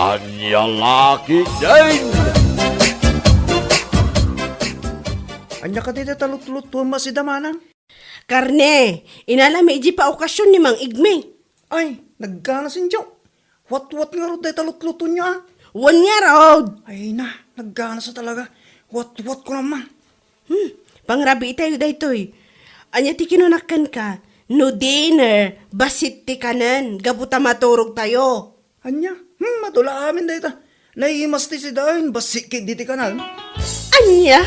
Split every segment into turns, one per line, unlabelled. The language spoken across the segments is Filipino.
Anya laki din!
Anya ka dito talut-lutuan mo si Damanang?
Karne, inalami iji pa okasyon ni Mang Igme.
Ay, naggana sinjo. Wat-wat nga ro dito talut-luto niya ah.
Wan nga raod.
Ay na, naggana sa talaga. Wat-wat ko naman.
Pangrabi itayo daytoy. Anya ti kinunakan ka. No dinner, basit ti kanan. Gabuta maturog tayo.
Anya, madula amin dito. Naiimas ti si Dain, basikik diti kanal.
Anya?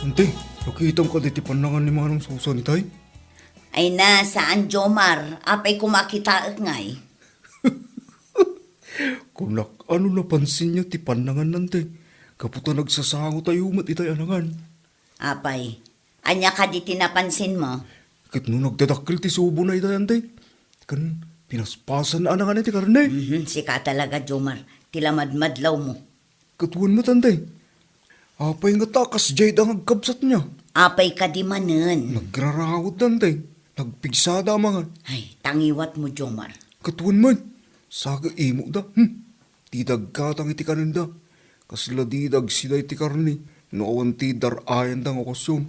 Ante, nakita ko diti panangan ni Manong Susan tay.
Ay na, saan Jomar? Apay kumakita ngay.
Kunak, ano napansin niyo ti panangan nante? Kaputa nagsasango tayo mat itay anangan.
Apay, anya ka di tinapansin mo?
Kit no nagdadakil ti subo na itay ante. Kan, pinaspasan na anangan iti karne.
Sika talaga Jomar, tilamadmadlaw mo.
Katuan mo tante. Apay nga takas jay ang agkabsat niya.
Apay ka di manen.
Nagrarawad tante. Nagpigsada mangan.
Ay, tangiwat mo Jomar.
Katuan man. Saga imo da. Tidag katang iti kananda. Kasla didag sila iti karni. No awan ti darayan dang okasyon.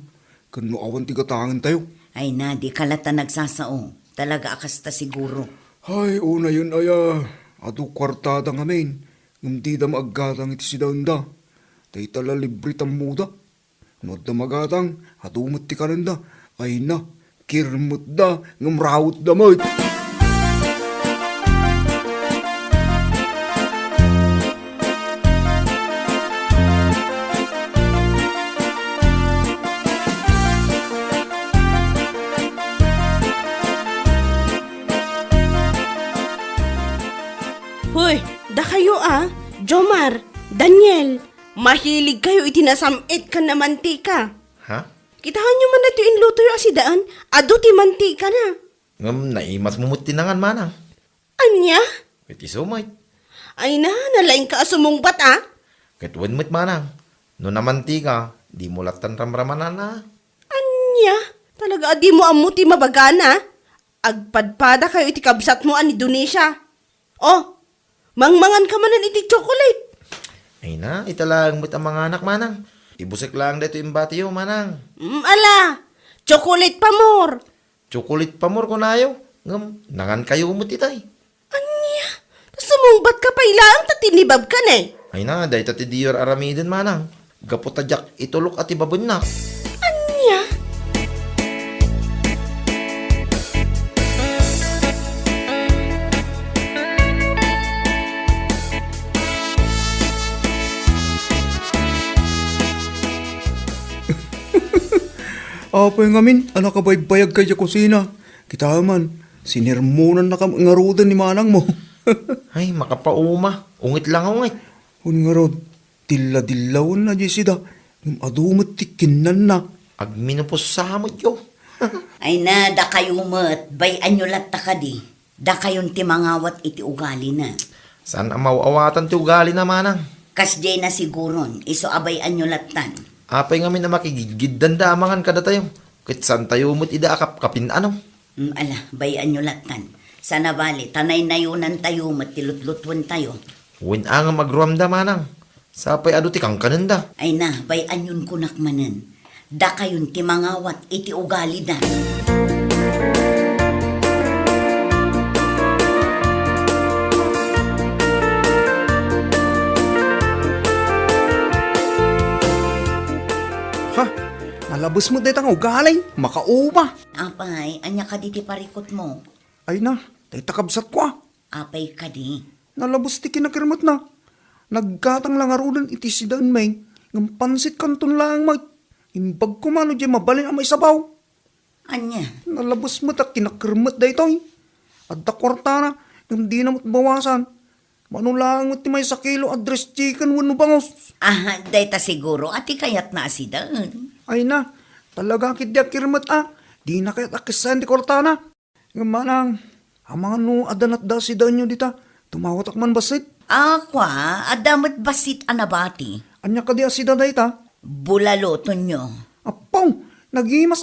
Kan no awan ti gatangan tayo.
Ay na, di kalata nagsasao. Talaga akasta siguro.
Ay, una yun aya. Ado kwartada ngamin. Ngumdi da maaggatang iti si da. Tay tala libre muda. No da magatang. Adumot ti kananda. Ay na. Kirmut da. Ngumrawot da mo.
Hoy, da kayo ah. Jomar, Daniel, mahilig kayo itinasamit ka na mantika.
Ha?
Kitahan nyo man na ito inluto yung asidaan, ado ti mantika na.
Ngam, naimas mo tinangan manang.
Anya?
Iti sumay.
Ay na, nalaing ka asumungbat ah.
Katuan mo't manang. No namanti ka, di mo latan ramramanan na.
Anya? Talaga adi mo amu ti mabagana. Agpadpada kayo iti kabsat mo an Indonesia. Oh, mangmangan ka manan iti chocolate.
Ay na, italang mo't ang mga anak manang. Ibusik lang dito yung batiyo manang.
Ala, chocolate pa more.
Chocolate pa more ko na ayo. Ngam, nangan kayo mo't itay.
Anya? Sumungbat ka pa ilang tatinibab ka na eh.
Ay na, dahi tati diyor aramidin manang. Gaputadyak itulok at ibabon na.
Anya?
Apay ngamin. Anak kabaybayag kay kusina. Kita man. Sinirmunan na ngarudan ni Manang mo.
Ay, makapauma. Ungit lang ungit.
Un nga rod, dilla-dillawan na di sida. Yung adumot ti kinan na.
Agminupos sa hamot yo.
Ay na, da kayo mat. Bayan nyo latta ka di. Da kayon ti mangawat iti ugali na.
Saan ang mauawatan ti ugali na manang?
Kasjay na siguron, iso abayan nyo latan.
Apay nga na makigigid dandamangan kada tayo. Kitsan tayo mo't ida akap-kapin ano.
Ala, bayan nyo latan. Sana bali, tanay na yunan tayo, matilutlutuan tayo.
Uwin ang magruamda manang. Sapay ado ti kang kananda.
Ay na, bayan yun kunak manen. Da kayon ti mangawat iti ugali na.
Ha? Nalabos mo dito ang ugalay. Makauma.
Apay, anya ka di ti parikot mo.
Ay na, tay takabsat ko ah.
Apay ka di.
Nalabos ti kinakirmat na. Nagkatang lang arudan iti sidan may. Ng pansit kanton lang may. Imbag ko mano di mabalin ang may sabaw.
Anya,
Nalabos mo ta kinakirmat da ito. At da kwarta na. Yung di na mo't bawasan. Manulangot ti may sakilo address chicken wano bangos.
dayta siguro ati kayat na asidaan.
Ay na, talaga kit di akirmat ah. Di na kaya't akisan di kwarta na. Nga manang, ang mga no adanat da si nyo dita. Tumawat akman basit.
Aqua, adamot basit anabati.
Anya ka di si daday ta?
Bulalo tonyo.
Apaw, naghimas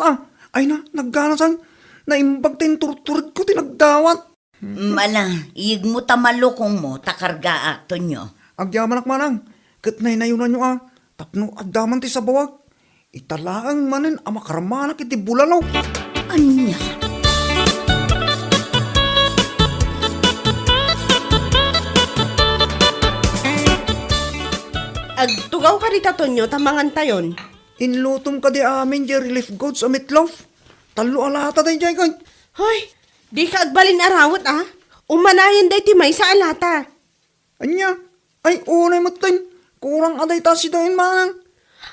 Ay na, nagganasan. Naimbag tayong turturid ko, tinagdawat.
Mala, iyig mo tamalukong mo, takarga tonyo.
Agyaman manang, kat nainayunan nyo tapno agdaman ti sa bawag. Italaang manin amakaramanak iti bulalaw.
Anya?
Agtugaw ka rita, Tonyo, tamangan tayon.
Inlutom ka di amin di relief goods sa meatloaf. Talo alata tayo dyan kay.
Hoy, di ka agbalin arawat Umanayan day ti may sa alata.
Anya, ay unay matin. Kurang aday ta si dahin manang.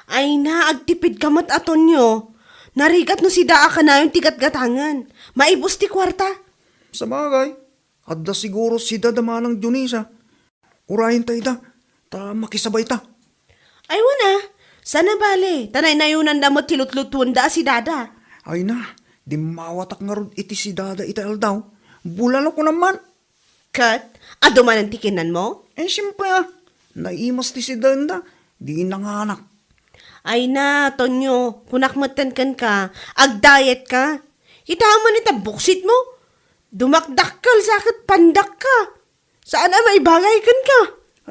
Ay na, agtipid ka mat Tonyo. Narigat no si daa ka na yung tigat gatangan. Maibos ti kwarta.
Sa bagay, adda siguro si dadamanang Junisa. Urahin tayo ta makisabay ta.
Ay wana, sana bale, tanay na yun ang damot tilutlutuan da si dada.
Ay na, di mawatak nga ron iti si dada itaal daw. Bulalo ko naman.
Kat, ado man ang tikinan mo?
Siyempre naimas ti si danda, di nanganak.
Ay na, Tonyo, punakmatan kan ka, ag-diet ka. Kita mo nita buksit mo. Dumakdakkel sakit pandak ka. Saan may bagay kan ka?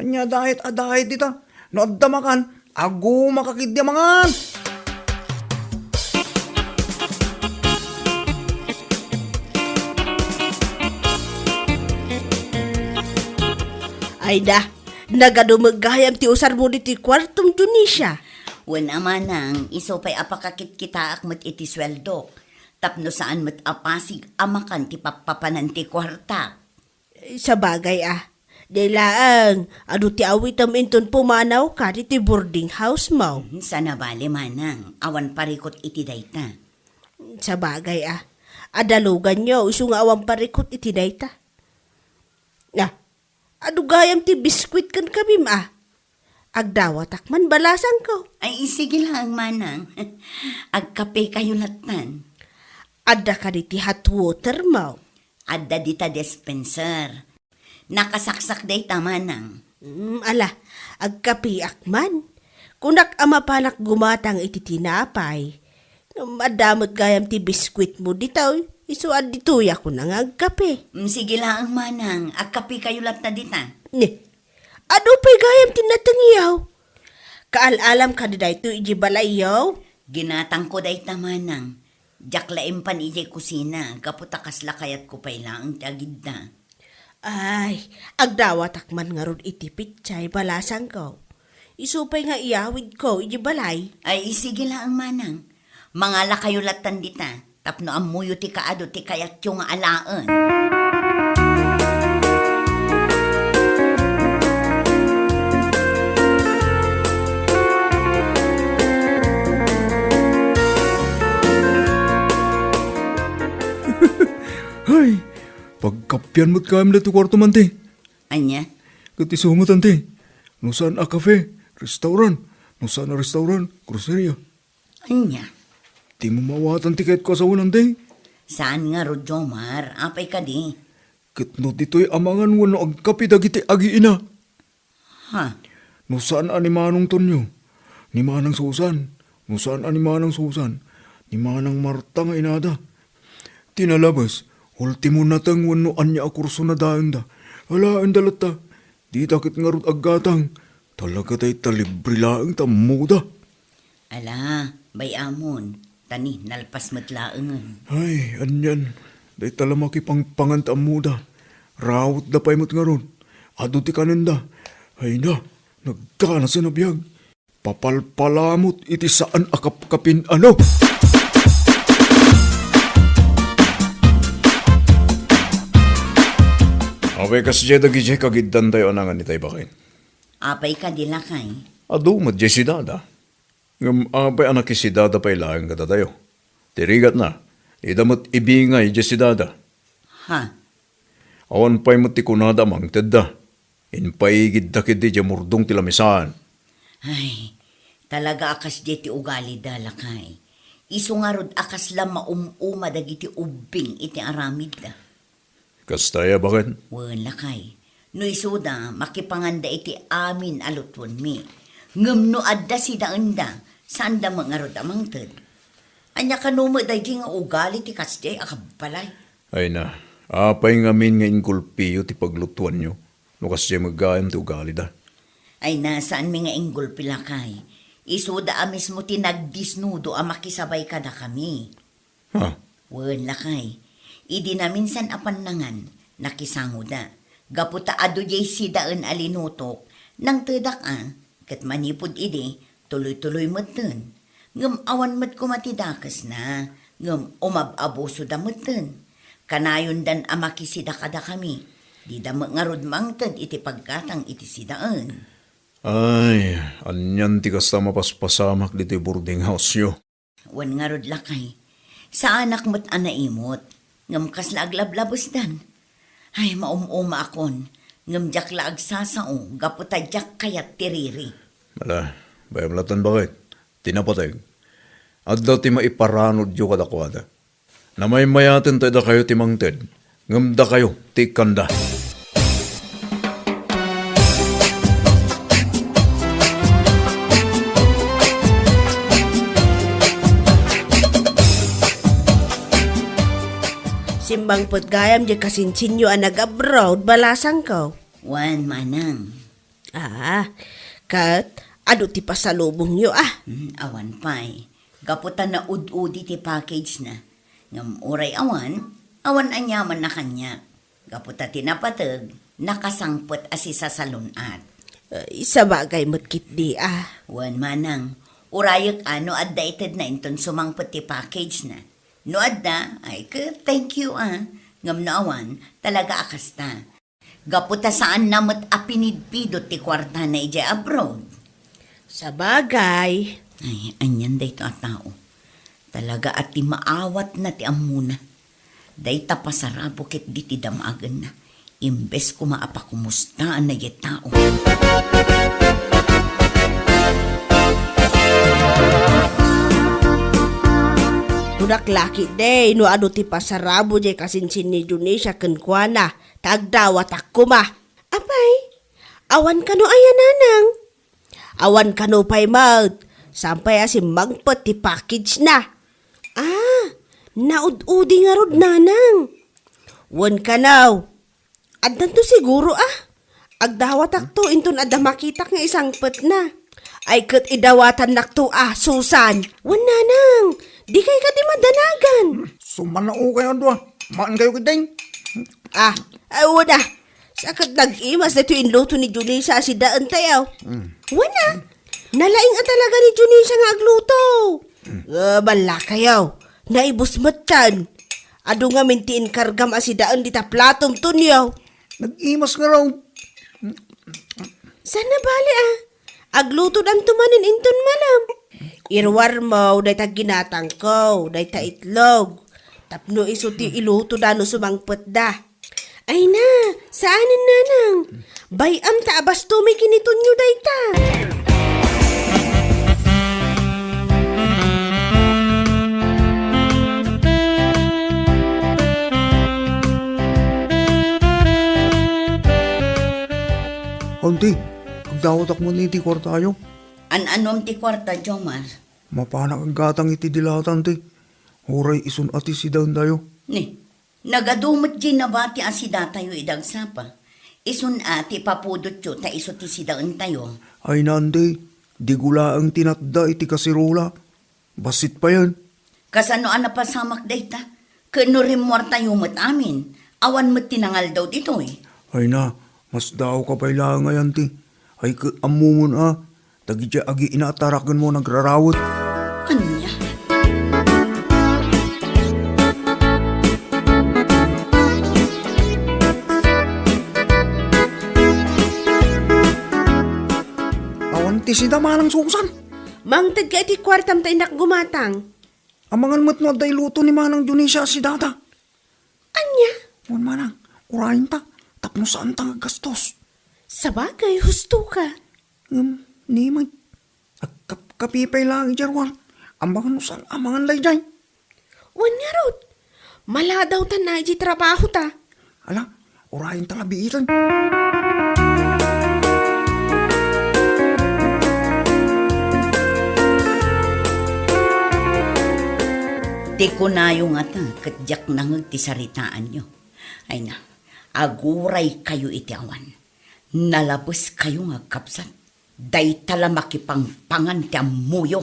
Anya diet dita. No addamakan, ago makakidyamangan.
Ay da, nagadumagayam ti usar mo di ti kwartong Tunisia.
Wana manang, iso pa'y apakakit kita akmat iti sweldo. Tapno saan mat apasig amakan ti papapanan ti kwarta.
Sa bagay Dilaang, ado ti awitam inton pumanaw ka di ti boarding house mo.
Sana bali manang, awan parikot iti dayta.
Sa bagay adalugan nyo, iso nga awang parikot iti dayta. Na, adugayam ti biskwit kan kami Agdawatak man balasan ko.
Ay, sige lang manang. Agkape kayo latan.
Adda ka di ti hot water mo.
Adda dita dispenser. Nakasaksak day tamanang.
Agkapi akman. Kunak amapanak gumatang iti tinapay. Madamot gayam ti biskwit mo ditaw. Isuad dituya ko nang agkape.
Sige lang manang. Agkape kayo lat na dita.
Ne, ado pa'y gayam tinatangiyaw. Kaalalam ka na ito iji balayaw.
Ginatang ko day tamanang. Jaklaim pan iji kusina. Kaputakas lakayat ko pa'y lang tagid na.
Ay, agdawatakman nga ron itipit chay balasan ko. Isupay nga iyawid ko, iji balay.
Ay, sige lang manang. Mangala kayo latan dita. Tapno amuyo ti kaado ti kayat yung alaan.
Ay, pagkapyan mo't kami na ti kwarto man ti.
Anya?
Kati sumutan ti. Nusan cafe, restaurant. Nusan restaurant, groceria.
Anya?
Di mo mawatan tiket ko sa ulan ti.
Saan nga Rodjomar? Apay ka di?
Kitno dito'y amangan wano agkapi dagiti agiina.
Ha?
Nusan ani manong Tonyo. Ni manang Susan. Nusan ani manang Susan. Ni manang Marta nga inada. Tinalabas. Ultimo natang wano anya akurso na daang da. Wala ang dalata. Di takit nga rut aggatang. Talaga tayo talibri laang tamuda.
Ala, bayamon. Tani, nalpas matlaangan.
Ay, anyan. Day talamaki pang panganta muda. Rawot da pa'y mo't nga ron. Ado ti kanenda. Ay na, nagkana sa nabiyag. Papalpalamot iti saan akapkapin ano. Away kas jeda gije kagiddan tayo anangan ni tayo bakain.
Apay ka di lakay.
Ado mat si dada. Ngam apay anak si dada pa'y laang kata tayo. Tirigat na. Idamot ibingay si dada.
Ha?
Awan pa'y mo ti kunada mang tedda. Inpaigid dakid di murdong tilamisaan.
Ay, talaga akas di ti ugali da lakay. Isu nga rod akas lang maumuma dagiti ubing iti aramid da.
Kastaya bakan?
Wala kay. No isuda, makipanganda iti amin alutwan mi. Ngem no adda si daanda, saan da mangarod amangtad. Anya kanuma day di nga ugali ti kasjay akabbalay.
Ay na, apay ngamin nga ingkulpiyo ti paglutuan nyo. No kasi magayam ti ugali da.
Ay nasaan mi nga inggol pilakay. Isuda amis mo tinagdisnudo a makisabay ka na kami.
Ha?
Wen lakay. Idi na minsan apan nangan, nakisango da. Gaputa ado jay si daan alinutok, nang tedak kat manipod idi, tuloy-tuloy meten. Ngem awan met kumatidakas na, ngem umab-abuso da meten. Kanayon dan amakisida kada kami, di da mangarod mangted iti pagkatang iti sidaan.
Ay, anyan ti kasta mapaspasamak dito boarding house nyo.
Wan ngarod lakay, sa anak mo't anaimot, ngem kasla aglablabos dan. Ay, maumuma akon. Ngam jak laag sasao, gaputa jak kayat tiriri.
Mala, bayam latan bakit? Tinapatay. At daw ti maiparanod yu kadakwada. Na may mayatin tayo da kayo ti mangted. Ngamda kayo, ti kanda.
Simbang put gayam di kasinsinyo ang nag-abroad, balasang ko.
Wan manang.
Kat, ado ti pasalubong nyo
Awan pa'y. Gaputa na ud-udi ti package na. Ngam uray awan anyaman na kanya. Gaputa tinapatag, nakasangpot asi sa salunat.
Isa bagay matkit di
Wan manang. Urayak adda ited na inton sumangpot ti package na. No adda, ay thank you Ngam na awan, talaga akasta. Gaputa saan namot apinidpidot ti kwarta na ija abroad.
Sa bagay.
Ay, anyan day to at tao. Talaga at ti maawat na ti amuna. Day tapasarabo kit di ti damagan na. Imbes ko maapakumustaan na yet tao.
Tudak laki day, no ado ti pasarabo jay kasinsin ni Junisha kenkwana, tagdawat akuma. Apay, awan kano ayananang. Awan kano pay mag, sampay asim magpot ti package na. Naud-udi nga rod nanang. Wan kanaw. Addan to siguro Agdawat akto inton adda makitak nga isang pet na. Ay kat idawatan nakto Susan. Wan nanang. Di kay ka di madanagan.
Sumanao kayo doon. Maan kayo kiting.
Wala. Sakat nag-imas na ito inluto ni Junisa si daan tayo. Wala. Nalaing talaga ni Junisa nga agluto. Bala kayo. Naibos matan. Ado nga mintiin kargam si daan di ta platom tunyaw.
Nag-imas nga raw.
Sana bali Agluto dan tumanin inton malam. Irwar mo, day ta ginatang ko, day ta itlog. Tapno isuti iluto dano sumangpet da. Ay na, saanin nanang? Bayam ta abas tumi kiniton nyo day ta.
Auntie, agdawat ako mo iti kwarta ayo.
An-anom ti kwarta, Jomar?
Mapanak ang gatang iti dilatan ti. Huray isun ati si daun tayo.
Ni, nagadumot ginabati asida tayo idagsapa. Isun ati papudot yo ta iso ti sidaan tayo.
Ay nande, di gula ang tinatda iti kasirula. Basit pa yan.
Kasano pasamak dayta? Kano rimwar tayo mat amin. Awan mat tinangal daw dito
Ay na, mas daw ka pa ilang ngayon ti. Ay amumun Tagidya agi inaatarakan mo nagrarawat.
Anya?
Awan ti si Damanang Susan.
Mangtad ka iti kwartam tayo gumatang.
Amangan mo't no day luto ni Manang Junisha si Data.
Anya?
Wan Manang, urahin ta. Tapno saan ta gastos.
Sa bagay, husto ka.
Ni may kapipay lang ijarwan. Amangan mo saan, amangan lay jay.
Wan nga rod. Mala daw ta na trabaho ta.
Ala, urahin ta labiitan.
Di ko na yung ata, katjak na ti saritaan nyo. Ay na, aguray kayo iti awan. Nalabos kayo nga kapsat. Day tala makipangpangan ti amuyo.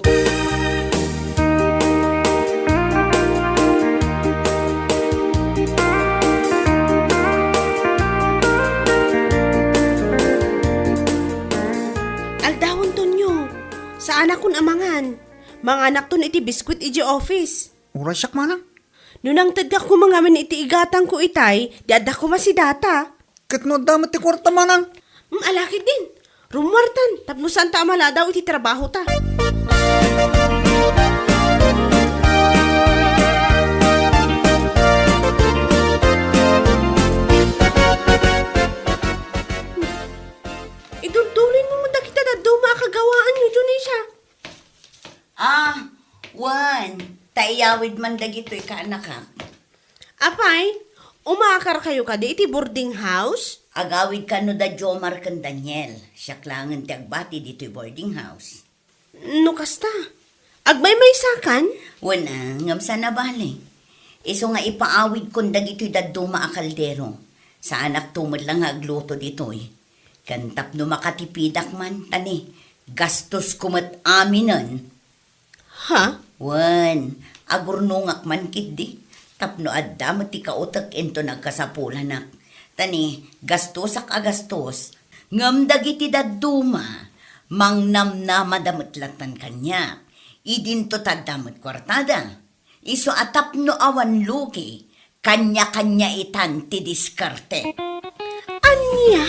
Aldawon ton nyo. Sa anak kun amangan. Mga anak ton iti biskwit iti office.
Uray siyak manang.
Nunang taddak ko mga min iti igatang ko itay, di adda ko masidata.
Kat no damat ti kwarta manang.
Alakid din. Rumwartan. Tapnusan ta amala daw iti trabaho ta. Idudulin mo muna kita na daw makagawaan nyo, Junisha.
Wan, taiyawid man dagito'y kaanak ha.
Apay, umakar kayo ka di iti boarding house?
Agawid ka no da Jomar kan Daniel. Siya klangan ti agbati dito'y boarding house.
No kasta. Agbay may sakan?
Wana, ngamsa na bali. Iso nga ipaawid kon dagito'y daduma a kaldero. Sa anak tumad lang nga agluto dito'y. Kantap no makatipidak man, tani. Gastos kumat aminan.
Ha?
Wan, agurnungak man kidi. Tapno adda ti kautak ento nagkasapulanak. Tani, gastosak agastos. Ngam dagiti daduma. Mangnam madamutlatan kanya. Idinto tadamot kwartada. Iso atap no awan lugi. Kanya-kanya itan ti diskarte.
Anya?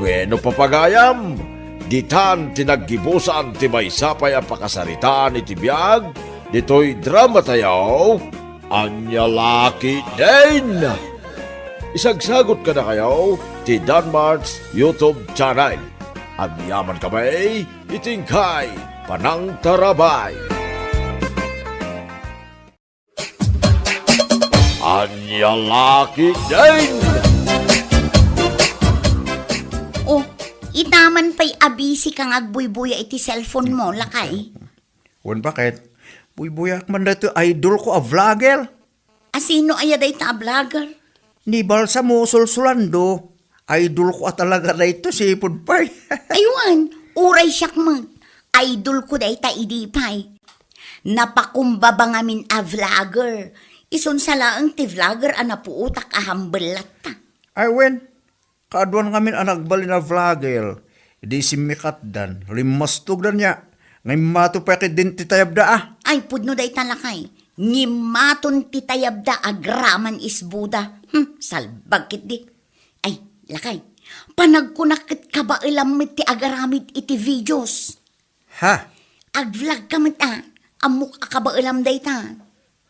Bueno papagayam, ditan tinaggibusan ti may sapay ang pakasaritaan iti biyag, dito'y drama tayo, Anya Laki din! Isagsagot ka na kayo ti Danmar's YouTube channel. Agyaman kamay, itingkay, panang tarabay. Anya Laki din!
Oh, itaman pa'y abisi kang agbuybuya iti cellphone mo, lakay.
Wan bakit? Buy-buyak man dito idol ko a vlogger.
Asino ayaday ta vlogger?
Ni Balsa mo sulsulando. Idol ko talaga na ito si Pudpay.
Aywan, uray siyak mo. Idol ko day ta idipay. Napakumbaba ngamin a vlogger. Ison salaang ti vlogger anapuutak ahambelat ta.
Ay wen, kaadwan ngamin anagbali na vlogger. Di si Mikatdan, rimastog na niya. Ngay matupakit din titayabda ah.
Ay, pudno day talakay. Ngimaton titayabda agraman isbuda. Salbag kit di. Ay, lakay. Panagkunakit ka ba ilamit ti agaramit iti videos?
Ha?
Ag-vlog ka mit amok ka ba ilam day ta?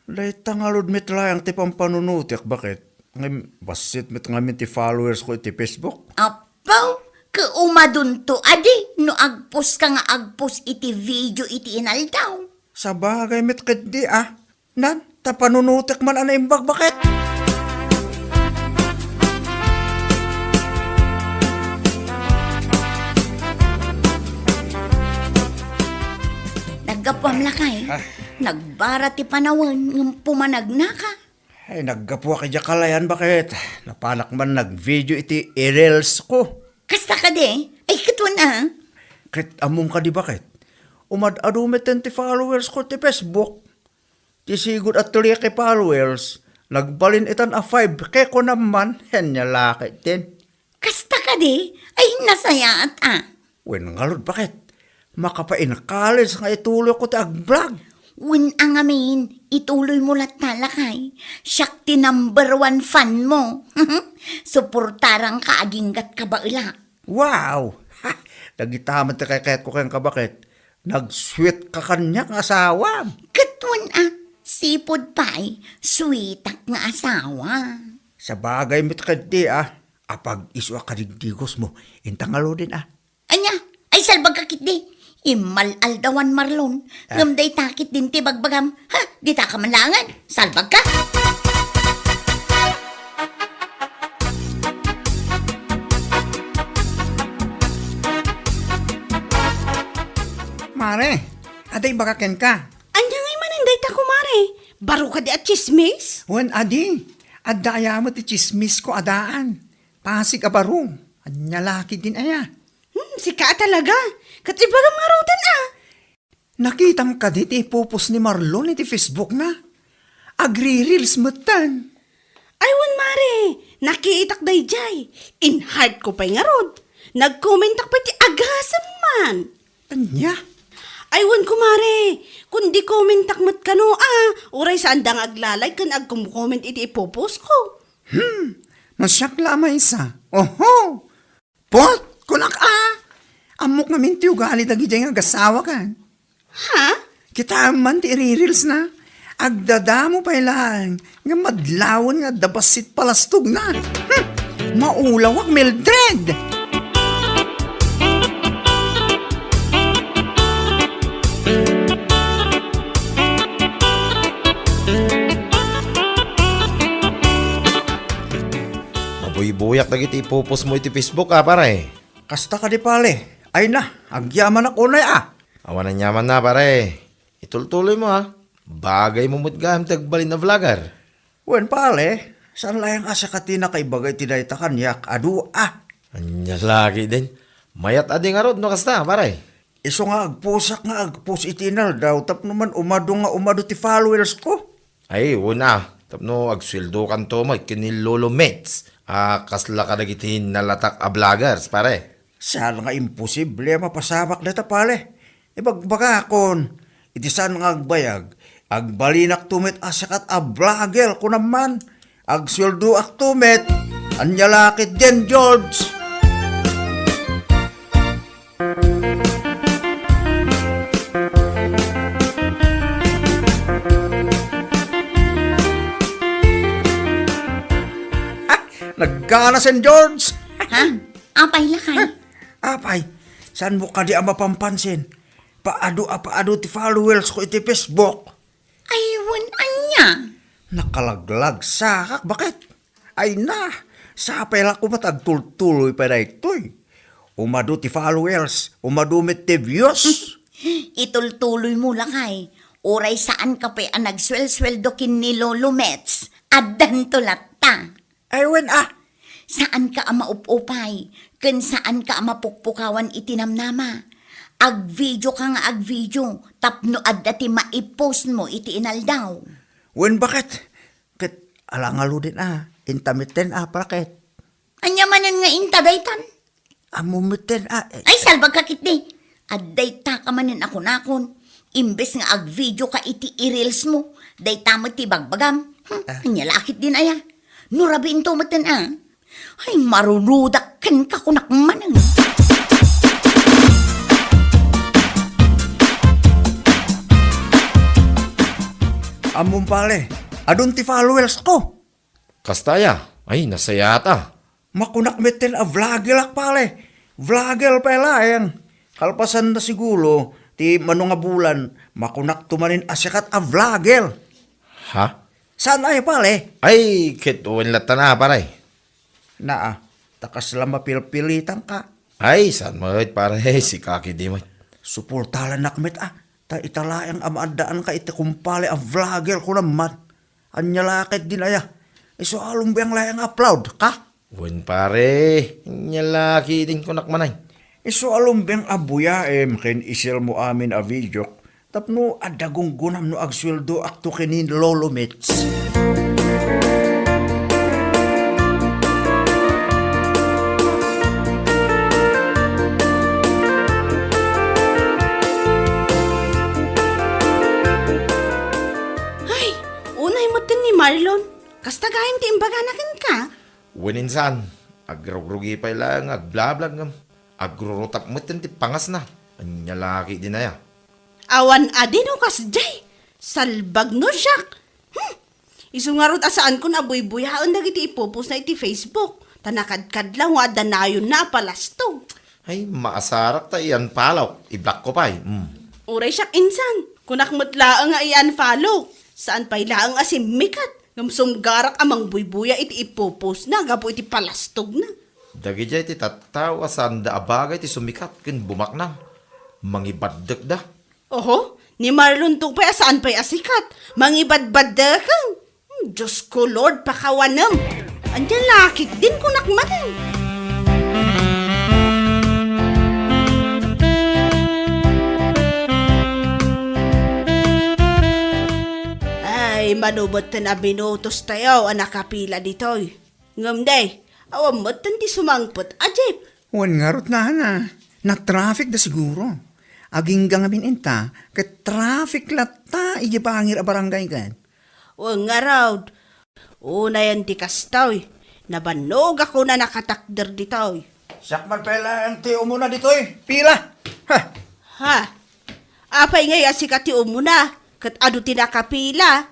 Lay tangalod mit layang ti pampanunutik. Bakit? Ngay basit mit ngamin ti followers ko iti Facebook.
Apaw, kaumadun to adi. No agpos ka nga agpos iti video iti inaldaw.
Sa bagay mit kit di ah. Nan, tapanunutik man ana imbag bakit?
Naggapam lakay. Nagbara ti panawan ng pumanagna ka.
Ay, naggapuwa kay Jakalayan bakit? Napanak man nag-video iti reels ko.
Kasta ka de? Ay, katwan
Kit among ka di bakit? Umad-adumit ti followers ko ti Facebook. Ti sigod at tuloy kay followers. Nagbalin itan a 5. Kaya ko naman, henya laki din.
Kasta ka de? Ay, nasaya at
Wen ngalod bakit? Makapain college nga ituloy ko ti ag-vlog.
Win ang amin, ituloy mo lat talakay. Siyak ti number 1 fan mo. Suportarang kaaginggat ka ba ila?
Wow! Ha! Nagitaman ti kay ko kayang kabakit. Nag-sweet ka kanya ng asawa.
Katwan sipod pa'y sweetak nga asawa.
Sa bagay mit kadi Apag iso kadigdigos mo, intangalo din
Anya, ay salbag kakit di. Imal-aldawan Marlon. Ngamday takit din ti bagbagam. Ha? Di ta ka manlangan. Salbag ka.
Mare, aday bakaken ka.
Anya ngay maninday ta kumare. Baro ka di at chismis?
Wan adi, adaya mo ti chismis ko adaan. Pasig abaro, anya laki din aya.
Sika talaga. Katibagam nga rutan
Nakitam ka di ti pupus ni Marlon iti Facebook na. Agri-reels mutan.
Aywan mare, nakiitak day jay. In heart ko pa'y nga rod. Nag-commentak pa ti agasam man.
Anya?
Aywan ko mare, kundi commentak mat kano uray saan dang aglalay kan agkum-comment iti ipopos ko.
Masyak lamay sa. Oho! Pot! Kunak Amok namin ti ugali dagi jay nga gasawa kan.
Ha?
Kita man ti reels na. Agdadamo pa lang. Nga madlawan nga dabasit palastog na. Maulawak Mildred.
Mabuy-buyak dagiti ipupos mo iti Facebook pare.
Kasta ka di pale. Ay na, agyaman ako na
Awanan nyaman na pare. Itultuloy mo Bagay mo mutgam tagbalin na vlogger.
Wen pale, saan layang asa ka tina kay bagay tinayta kanyak, adu
Anya lagi din. Mayat adi nga rod no kasta pare.
Iso nga agpus itinal daw, tap naman umado ti followers ko.
Ay, una. Tapno agsweldo kan to mo kinilolo mates. Kasla ka nagitin nalatak a vloggers pare.
Saan nga imposible mapasamak na ta pale. Ibagbaga akon, iti saan nga agbayag, agbalinak tumit asakat a vlogger ko naman. Agsweldo ak tumit, anyalakit din George. Nagkana St. George.
Ha? Apay lakay.
Apay, saan mo ka di mapampansin? Paado ti followers ko iti Facebook.
Aywan anya.
Nakalaglag sakak, bakit? Ay na, sapay lang ko matagtultuloy pa na ito'y. Umado ti followers, umadumit ti views.
Itultuloy mo lakay. Oray saan ka pa ang nagswel-sweldo kin ni Lolo Mets. Adan tulatta.
Ay wen
Saan ka ang maupupay? Ken saan ka ang mapukpukawan itinamnama? Ag-video ka nga ag-video. Tapno adda ti maipost mo iti inaldaw.
wen bakit? Kat alangalo din intamiten bakit?
Anya manan nga intabaitan?
Amumiten
Ay salbag kakit di. Adday ta ka manan ako nakon. Imbes nga ag-video ka iti i-reels mo. Day tamot ti bagbagam. Anya lakit din aya. Nurabi into matan Ay marurudak kan ka kunak manang.
Among pale, adun ti followers ko.
Kastaya. Ay, nasayata.
Makunak metel a vlogger ak pale. Vlogger pala yang. Kalpasan na siguro, ti manong nga bulan, makunak tumanin asikat a vlogger.
Ha?
Saan ay pale?
Ay, kituin lata na pare.
Takas lang mapilpilitan ka.
Ay, saan mo pare si kaki di mo.
Suportalan nakmet ta italayang amaandaan ka iti kumpale a vlogger ko naman. Anyalakit din aya. Iso along biyang layang upload ka?
Wen pare, nyalaki din ko nakmanay.
Iso along biyang abuyaem ken isil mo amin a video. Tapno adagong gunam no agsweldo akto kinin Lolo Mets.
Ay, unay mo tin ni Marlon. Kasta gayam ti imbaganakan ka.
Wen insan, agrugrugi pa lang, agblablag ngam. Agrurutap mo ti pangas na. Nyalaki din na ya.
Awan adin o kasjay. Salbag no siyak. Isungarot asaan ko na buy-buyaon dagiti ipopos na iti Facebook. Tanakadkad lang wada na yun na palastog.
Ay, maasarak ta iyan palaw. I-block ko pa eh.
Uray siyak insan. Kunak matlaang nga iyan follow. Saan pa'y laang asimikat. Ngamsong garak amang buybuya iti ipopos na. Gapo iti palastog na.
Dagi jay ti tattawa sanda abagay ti sumikat ken bumaknang. Mangibaddak da.
Oho, ni Marlon to pa saan pa'y asikat. Mangibadbadda kang. Diyos ko Lord, pakawanam. Andiyan lakit din kunak man. Ay, manubot na binutos tayo, anak kapila ditoy. Ngam day, awam mo't di sumangpot, ajip.
Wan nga rot na. Na-traffic da siguro. Aging gangamin inta, kat traffic lata, ijibangir a barangay kan.
O nga raw, una yan ti kastoy. Nabanog ako na nakatakder ditoy.
Sakman pala ang tiyo muna dito eh. Pila! Ha!
Ha? Apay ngay asikat ti umuna, kat adu ti nakapila.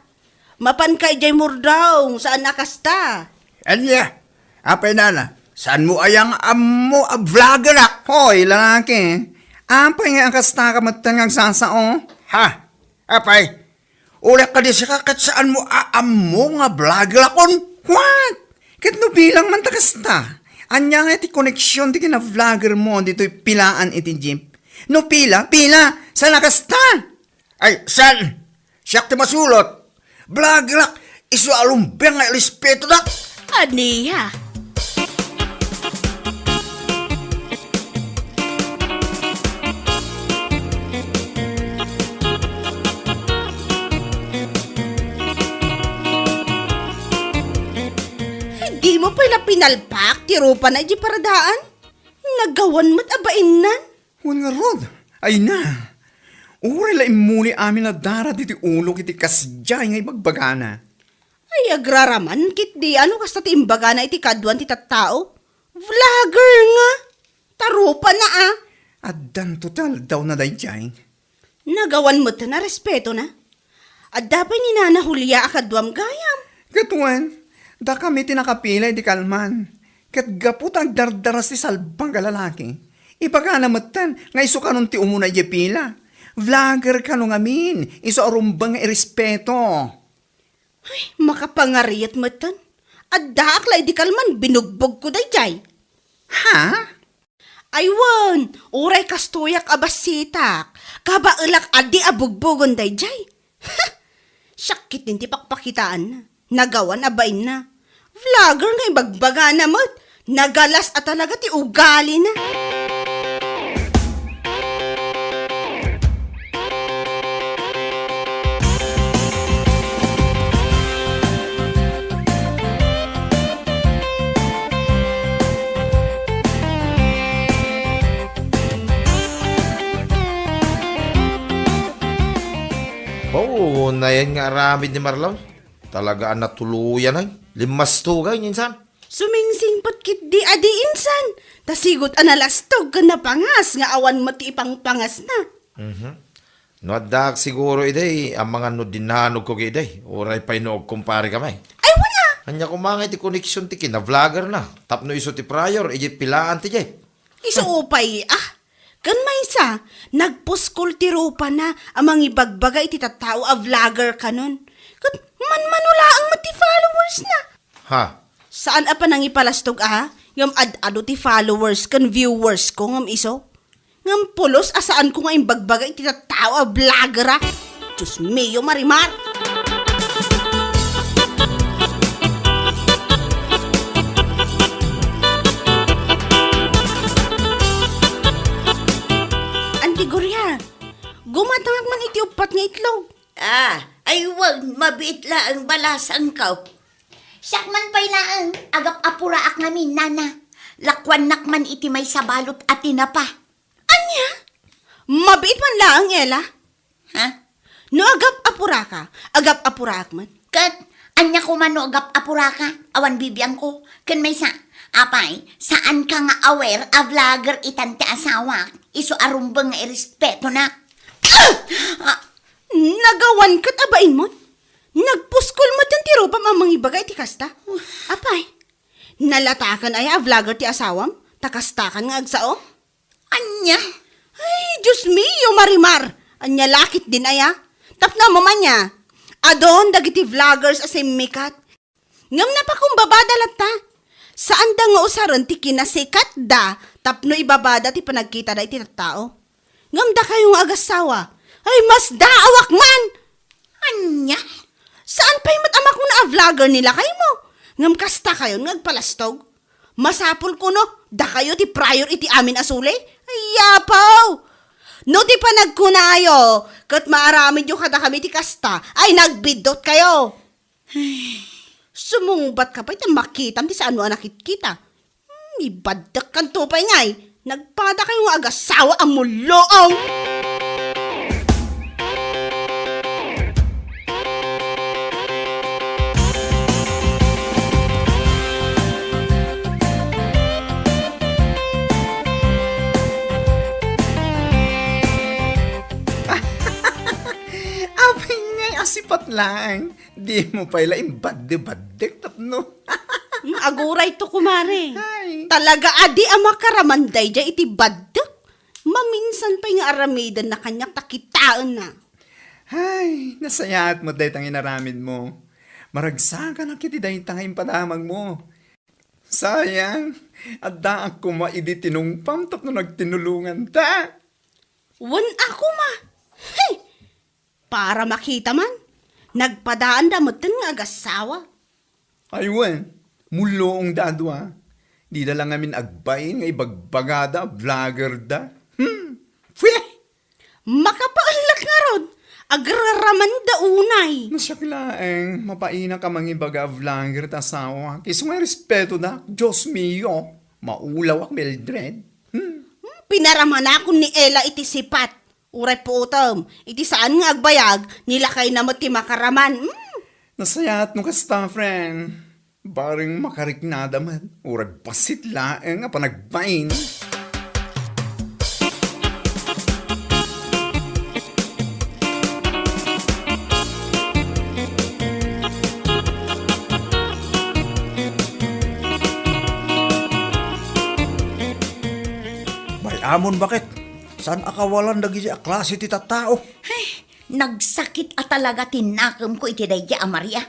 Mapan kay jay murdaw, saan nakasta?
Anya! Apay nana, saan mo ayang amo a vlogger na? Hoy, lalaki. Apay nga ang kasta ka matangang sasao. Ha? Apay, ulit ka di siya kat saan mo aamo nga vlogger akon? What? Kat no bilang man takasta. Anya nga iti koneksyon di kina vlogger mo dito'y pilaan iti jeep. No pila, saan nakasta? Ay, saan? Siyak ti masulot. Vlogger iso alumbeng nga respeto na.
Aniya? Di mo pala pinalpak, tiro pa na di paradaan. Nagawan mo't abain nan.
Wan nga rod. Ay na. Uri la imuli amin na dara diti ulo kiti kasjay nga ibagbagana.
Ay, agraraman, kit di ano kasta ti imbaga na iti kadwan ti tattao. Vlogger nga. Tarupa na ah.
Addan total daw na dayjay.
Nagawan mo't na respeto na. At dapat ni Nana Julia akadwam gayam.
Katuan, da kami tinakapila iti kalman. Kat gaput ang dardaras ti salbang kalalaki. Ipagana matan, nga iso kanon ti umuna iti pila. Vlogger ka nung amin, iso arumbang nga irespeto.
Ay, makapangariyat matan. At daakla di kalman, binugbog ko dayjay.
Ha?
Aywan, uray kastuyak abasitak. Kabailak adi abugbugon dayjay. Ha! Syakit din ti pakpakitaan na. Nagawan abain na. Vlogger nga ibagbaga na mo't. Nagalas at talaga ti ugali na.
Oo, na yan nga aramid ni Marlon. Talaga ang natuluyan ay. Limas tugay, insan.
Sumingsingpot kit di adi insan. Tasigot analastog ka na pangas nga awan mo ti ipang pangas na.
No, dak siguro iday, ang mga no dinanog ko iday. Oray pa inoog kumpare kamay.
Ay wala!
Anya kumangay ti connection ti kina vlogger na. Tapno iso ti prior, iji pilaan ti jay.
Isuupay kan may isa, nagpuskol ti rupa na amang ibagbaga iti tattao a vlogger kanon. Kat manula ang mati followers na.
Ha?
Saan apa nang ipalastog Ngam ad-ado ti followers kan viewers ko ngam iso. Ngam pulos asaan ko nga imbagbaga iti tattao a vlogger Diyos mio marimar. Antigorya, gumatangag man iti upat nga itlog.
Ay wag mabiit laang balasang kaw. Sakman pa'y laang, agap apuraak namin, nana. Lakwan nakman iti may sabalot at tinapa.
Anya? Mabait man lang, Ella.
Ha?
No agap apura ka, agap apurak man.
Kat, anya ko man no agap apuraka, awan bibiyang ko. Kan may apay, saan ka nga aware a vlogger itan ti asawak, iso arumbang nga irespeto na.
Nagawan kat abain mo? Nagpuskol mo tan tiro pa mamang ibagay ti kasta? Apay, nalatakan ay a vlogger ti asawam? Takastakan nga agsao?
Anya?
Ay, Diyos mio, Marimar. Anya lakit din aya. Tapna mama niya. Adon, dagiti vloggers as mikat. Ngam na pa kung babadalat ta. Saan da nga usaron ti kinasikat da. Tapno ibabada ti panagkita da iti tao. Ngam da kayong agasawa. Ay, mas daawak man.
Anya?
Saan pa yung matamak mo na vlogger nila kayo mo? Ngam kasta kayo ngagpalastog. Masapul ko no, da kayo ti prior iti amin asuli. Ay, yapaw! No ti panagkunayo, kat maaramin yung kada kami ti kasta, ay nagbidot kayo. Sumungbat ka pa iti makitam ti saan mo anakit kita. Ibadak kan tupay ngay, nagpada kayo nga agasawa ang muloong.
Apay ngay, asipat lang. Di mo pala imbadde-badde, tapno.
Aguray to kumare.
Ay.
Talaga adi ang makaramanday dya iti badak. Maminsan pa yung aramidan na kanyak takitaan na.
Ay, nasayaat mo dahi tang inaramid mo. Maragsakan ang kiti dahi tangin padamag mo. Sayang, at daang kumaidi tinungpam tapno nagtinulungan ta.
Wan ako ma. Hey! Para makita man. Nagpadaan damutin nga agasawa.
Aywan, muloong dadwa. Di na lang amin agbayin nga ibagbagada, vlogger da. Pweh!
Makapaalak nga ron. Agraraman da unay.
Nasyaklaeng, mapaina ka mga ibaga vlogger ta asawa. Kiso nga respeto da, Diyos mio, maulaw ak Mildred.
Pinaraman ako ni Ella iti sipat. Uray po utom. Iti saan nga agbayag, nila kay namot ti makaraman.
Nasayat mo kasta, friend. Baring makariknada man. Urag pasit laeng nga panagbain. Amon bakit? Saan akawalan dagi a klase ti tattao?
Nagsakit at talaga tinakam ko iti dayja Maria.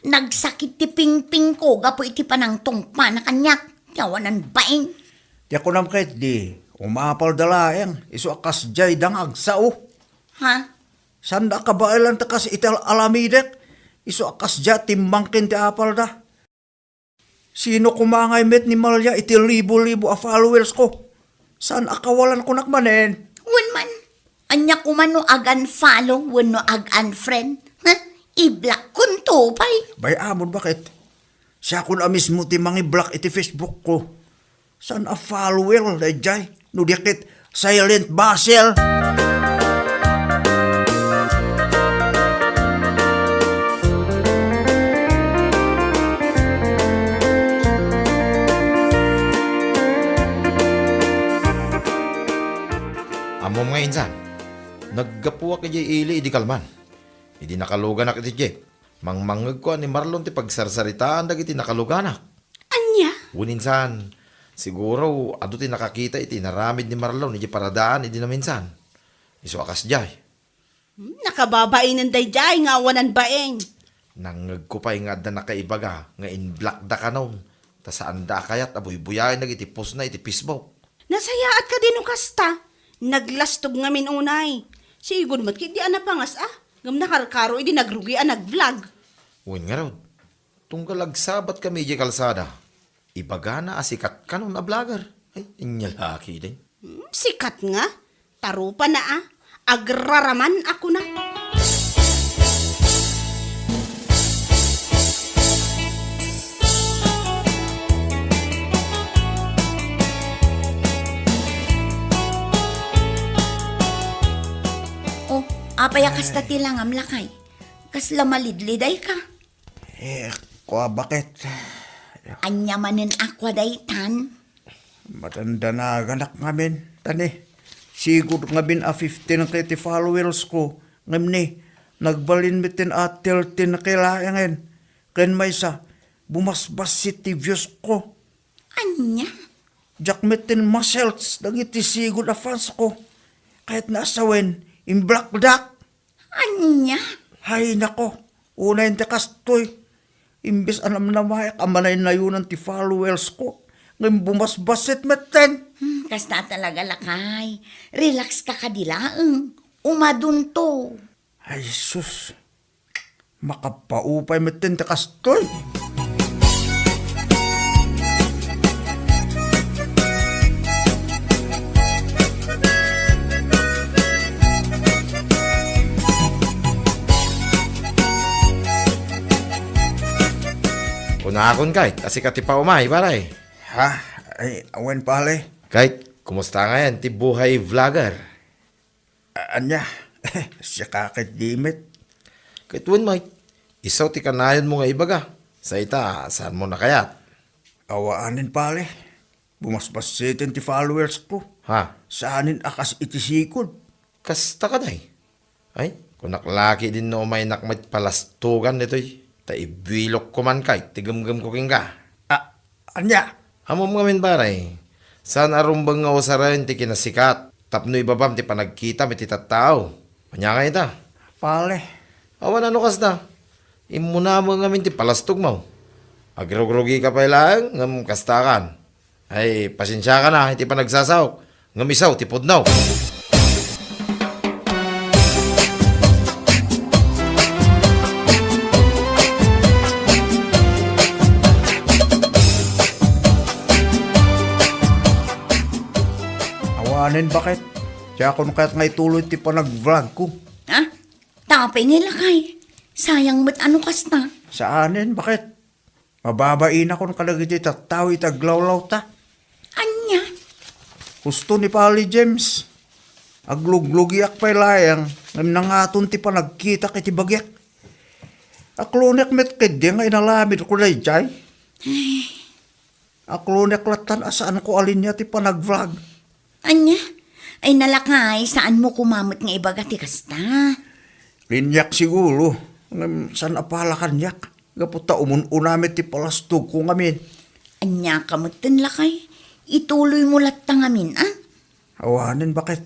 Nagsakit ti pingping ko gapo iti panang tungpa na kanyak. Yawanan baing.
Di ako nam kahit di, umapal dalaeng, iso akas jay dang agsao.
Ha?
Sanda ka ba ilan takas ital alamidet? Iso akas jay timbangkin ti apal da. Sino kumangay met ni Malya iti libo-libo a followers ko? Saan akawalan ko nakmanen?
Wan man. Anya ko man no ag-unfollow, wan no ag-unfriend. Ha? I-block kun to pay.
Bay amon bakit? Siya ko na mismo ti mangi block iti Facebook ko. Saan a follower dayjay? No dikit silent basel.
Amom nga insan, naggapuwa ka jay ili, idi kalman. Idi nakaluganak iti Jeep. Mangmangag ko ni Marlon ti pagsarsaritaan dag iti nakaluganak.
Anya?
Uninsan, siguro ado ti nakakita iti naramid ni Marlon iti paradaan idi naminsan. Iso akas jay.
Nakababain ng dayjay nga wanan baeng.
Nangag ko pa nga da nakaibaga nga in black da kanon. Ta saan da kayat abuy-buyayin nag iti post na iti Facebook.
Nasayaat ka din kasta. Naglastog nga minunay. Sigod mat kiti anapangas Ngam nakarkaro idi nagrugi nag-vlog.
Uwin nga rod, tunggal agsabat kami di kalsada. Ibaga na asikat kanon na vlogger. Ay, inyalaki din.
Sikat nga. Tarupa na Agraraman ako na.
Apaya kasta tilang amlakay. Kasla malidliday ka.
Kwa bakit?
Anya manin akwa daytan.
Matanda na ganak ngamin. Tani, siguro ngabin 15 kiti followers ko. Ngam ni, nagbalin mitin 13 na jakmetin muscles dagiti sigod a fans ko. Kahit naasawen, in black duck.
Anya?
Hay nako, una yung kastoy. Imbis anam na mayak, amanay na yun ang ti followers ko. Ngayon bumasbasit meten.
Kasta talaga lakay. Relax ka kadilaang. Umadun to.
Ay sus, makapaupay meten ti kastoy.
Una akon kahit, kasi ka ti pa umay, paray.
Ha? Ay, awen pale.
Kahit, kumusta nga yan, ti buhay vlogger?
Anya, siya kakit dimit.
Kahit wun, Mike, isaw ti kanayon mo nga ibaga. Sa ita, saan mo na kayat?
Awaanin pale. Bumasbasitin ti followers ko.
Ha?
Saanin akas itisikod.
Kasta ka day. Ay, kung naklaki din no may nakmat palastugan nito'y. Ta ibilok ko man kay, tigam-gam ko king ka.
Anya,
Amo mga min baray. Saan arumbang nga usaran ti kinasikat. Tapno ibabam ti panagkita mi ti tattao. Manya nga ita.
pale.
Awan ano kas na. Imuna mo nga min ti palastog mo. Agrog-rogi ka pa ilang, ngam kastakan. Ay, pasensya ka na, hindi pa nagsasawk. Ngam isaw, ti pudnaw.
Awanin bakit? Siya kung kahit nga ituloy ti pa nag-vlog ko.
Ha? Tapay nga lakay. Sayang mat ano kasta.
Saanin bakit? Mababain ako ng kalagiti tattaw itaglawlaw ta.
Anya?
Gusto ni Pali James. Agluglugiak pa'y layang. Ngam nangaton ti pa nagkita kiti bagyak. Aklunek met kedi nga inalamid ko na jay. Aklunek latan asaan ko alin niya ti pa nag-vlog.
Anya? Ay nalakay, saan mo kumamot nga ibaga ti kasta?
Linyak siguro. Ngam san apala kanyak. Gaputa umun-unamit ti palastog ko ngamin.
Anya kamutin lakay. Ituloy mo latang amin, ah?
Awanin bakit?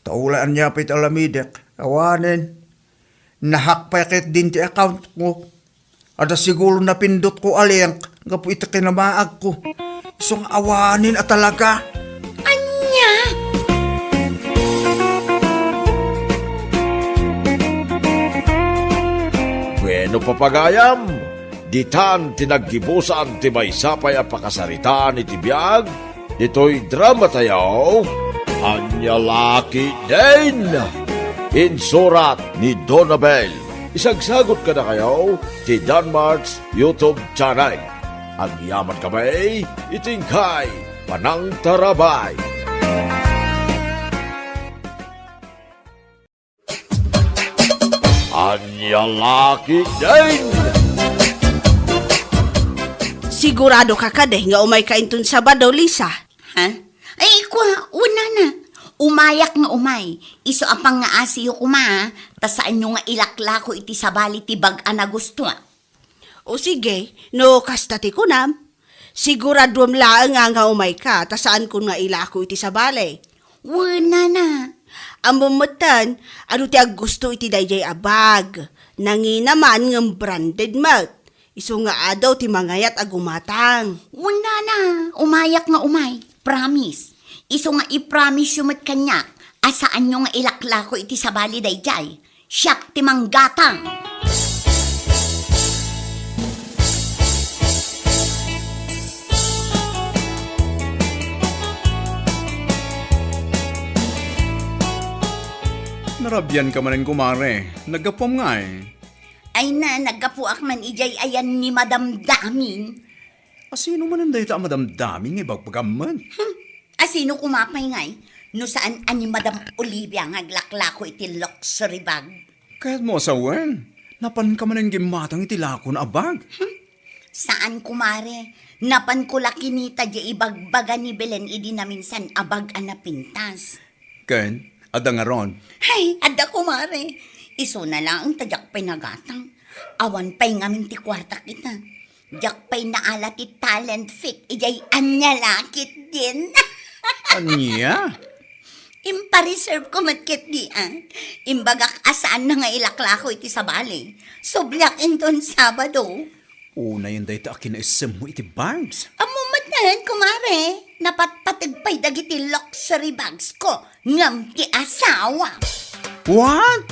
Taulaan niya pa'y talamidek. Awanin. Nahak pa yakit din ti account ko. Ada siguro napindot ko aliyang. Gapu ito kinamaag ko. Isang awanin at talaga.
Anya?
Bueno papagayam, ditan tinaggibusan ti maysapay a pakasaritaan iti biag, dito'y drama tayo, Anya Laki din! Insurat ni Donabel. Isagsagot ka na kayo ti Danmarks YouTube channel. Ang yaman kamay, itingkay, panang tarabay. Anya Laki din!
Sigurado ka ka nga umay kaintun Sabado, Lisa.
Ha? Ay, una na. Umayak nga umay. Iso apang nga asiyo kuma, ta saan nyo nga ilakla ko iti sabali ti bag-a na gusto.
O sige, no kastati ko nam. Siguradom laang nga umay ka, ta saan ko nga ilako iti sabali.
Una na.
Ang bumutan, ano ti gusto iti dayjay abag. Nangi naman ng branded mat. Iso nga adaw ti mangayat agumatang.
Una na. Umayak nga umay. Promise. Iso nga i-promise yung mat kanya. Asaan nyo nga ilakla ko iti sabali dayjay. Siyak ti manggatang.
Narabyan ka manin kumare. Nagapom nga eh.
Ay na, nagkapuak man ijay ayan ni Madam Damin.
Asino man ang dayta madamdaming ibagpagaman?
Asino kumapay ngay? No saan ani Madam Olivia nga aglakla ko iti luxury bag?
Kaya't mo asawen. Napan ka man ang gimatang itilakon abag.
Saan kumare? Napan ko laki nita di ibagbaga ni Belen idi na minsan abag na pintas.
Ken, adang aron.
Hay, ada kumare. Iso na lang ang tadyak pinagatang. Awan pa'y ngamin ti kwarta kita. Jak pa'y naala ti talent fit, ijay anya lakit din.
Anya?
Impa-reserve ko matkit di Imbagak asaan na nga ilakla ko iti sabali. Sublak inton Sabado.
Una yun dahi ta akin na isem mo iti Barbs.
Amumat na yan, kumare. Napatpatagpay dagiti luxury bags ko. Ngam ti asawa.
What?